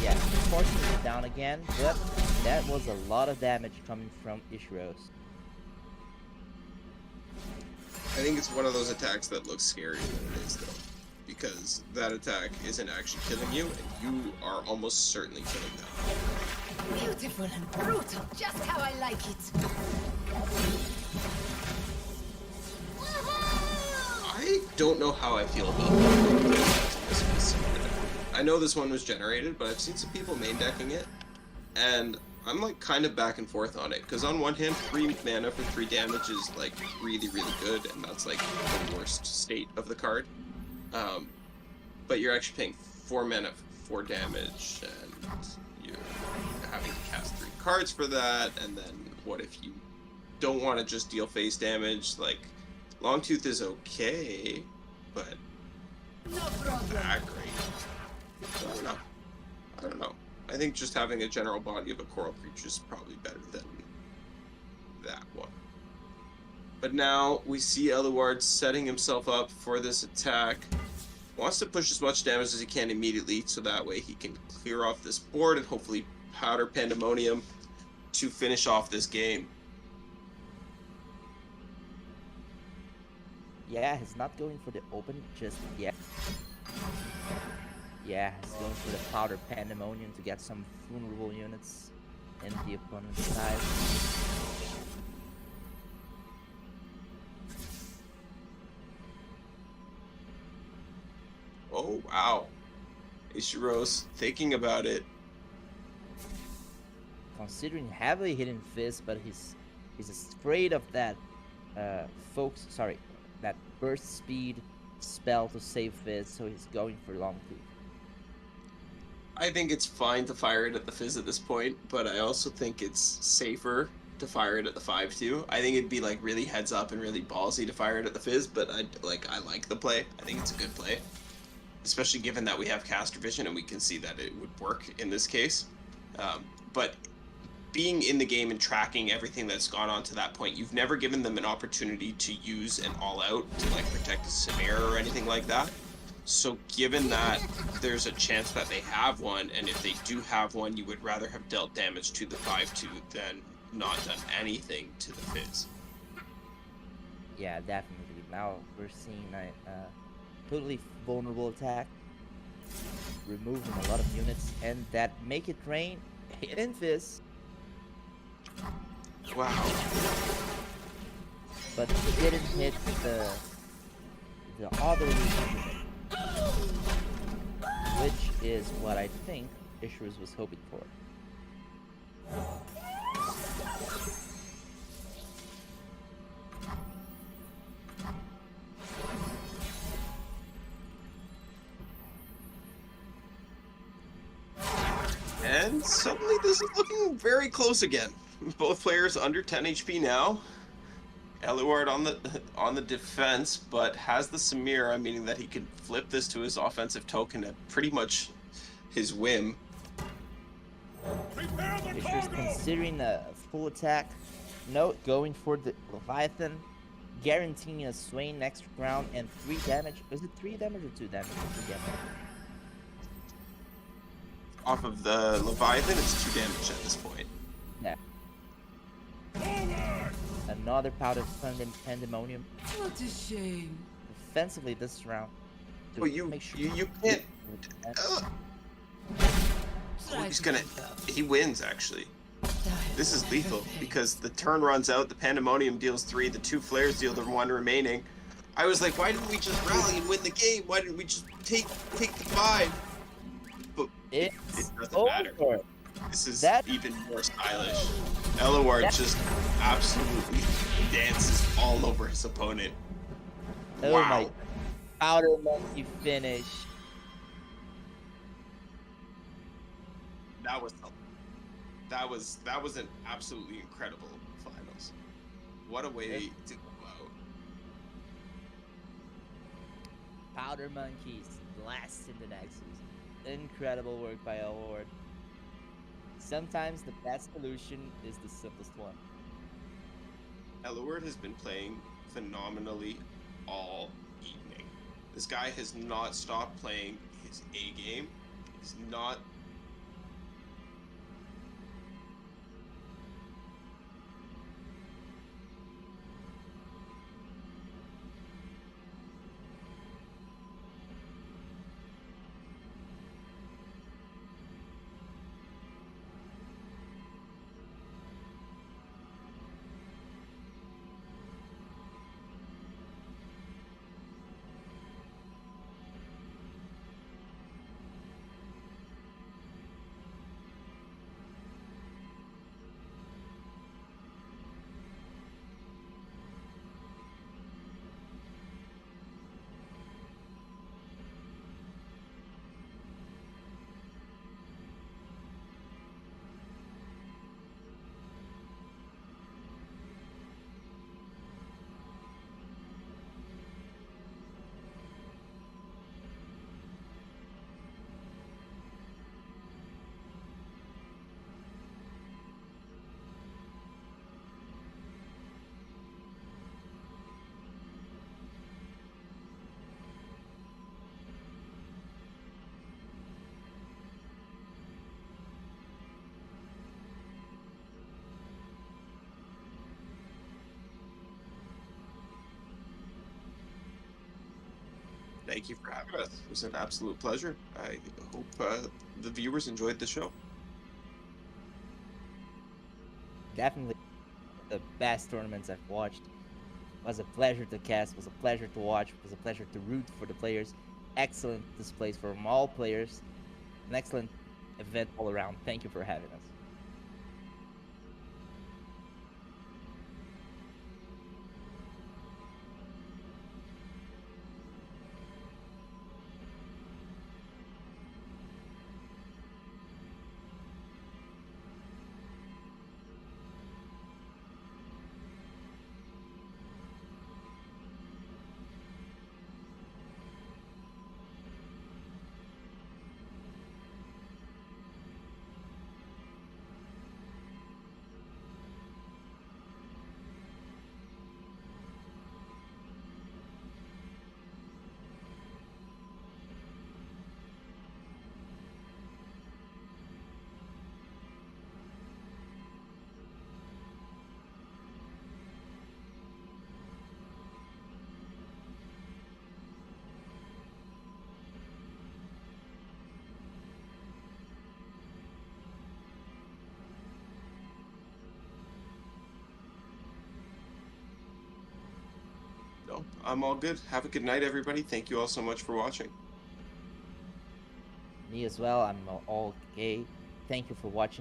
Yeah, Misfortune is down again, but that was a lot of damage coming from Ishiros. I think it's one of those attacks that looks scarier than it is, though. Because that attack isn't actually killing you, and you are almost certainly killing them. Beautiful and brutal, just how I like it. I don't know how I feel about that. I know this one was generated, but I've seen some people main decking it, and I'm like kind of back and forth on it. Because on one hand, 3 mana for 3 damage is like really, really good, and that's like the worst state of the card. But you're actually paying 4 mana for 4 damage, and you're having to cast 3 cards for that. And then what if you don't want to just deal face damage? Like, Longtooth is okay, but No problem. that great. I don't know. I think just having a general body of a coral creature is probably better than that one. But now we see Eluard setting himself up for this attack. wants to push as much damage as he can immediately, so that way he can clear off this board and hopefully powder Pandemonium to finish off this game. Yeah, he's not going for the open just yet. Yeah, he's going for the powder Pandemonium to get some vulnerable units in the opponent's side. Oh, wow. Ishiro's thinking about it. Considering heavily hitting Fizz, but he's afraid of that that burst speed spell to save Fizz, so he's going for long tooth. I think it's fine to fire it at the Fizz at this point, but I also think it's safer to fire it at the 5-2. I think it'd be like really heads up and really ballsy to fire it at the Fizz, but I like the play. I think it's a good play, especially given that we have caster vision and we can see that it would work in this case. But being in the game and tracking everything that's gone on to that point, you've never given them an opportunity to use an all-out to like protect a Samira or anything like that. So given that there's a chance that they have one, and if they do have one, you would rather have dealt damage to the 5-2 than not done anything to the Fizz. Yeah, definitely. Now we're seeing a totally vulnerable attack, removing a lot of units, and that make it rain hitting Fizz. Wow. But he didn't hit the other unit, which is what I think Ishrus was hoping for. And suddenly this is looking very close again. Both players under 10 HP now. Eluard on the defense, but has the Samira, meaning that he could flip this to his offensive token at pretty much his whim. Ishrus considering a full attack. No, going for the Leviathan, guaranteeing a Swain next round and 3 damage. Was it 3 damage or 2 damage? I forget. Off of the Leviathan, it's 2 damage at this point. Yeah. Another powder Pandemonium. What a shame. Defensively this round. to Oh, you make sure you can't. Oh, he's gonna. He wins actually. This is lethal because the turn runs out. The Pandemonium deals 3. The 2 flares deal the 1 remaining. I was like, why didn't we just rally and win the game? Why didn't we just take the 5? But it doesn't matter. This is even more stylish. Eluard just absolutely dances all over his opponent. Oh Wow. my powder monkey finish. That was an absolutely incredible finals. What a way to go out. Powder monkeys blasting the Nexus. Incredible work by Lord. Sometimes the best solution is the simplest one. Eluard has been playing phenomenally all evening. This guy has not stopped playing his A game. He's not. Thank you for having us. It was an absolute pleasure. I hope the viewers enjoyed the show. Definitely the best tournaments I've watched. Was a pleasure to cast, was a pleasure to watch, was a pleasure to root for the players. Excellent displays from all players. An excellent event all around. Thank you for having us. No, I'm all good. Have a good night, everybody. Thank you all so much for watching. Me as well. I'm all okay. Thank you for watching.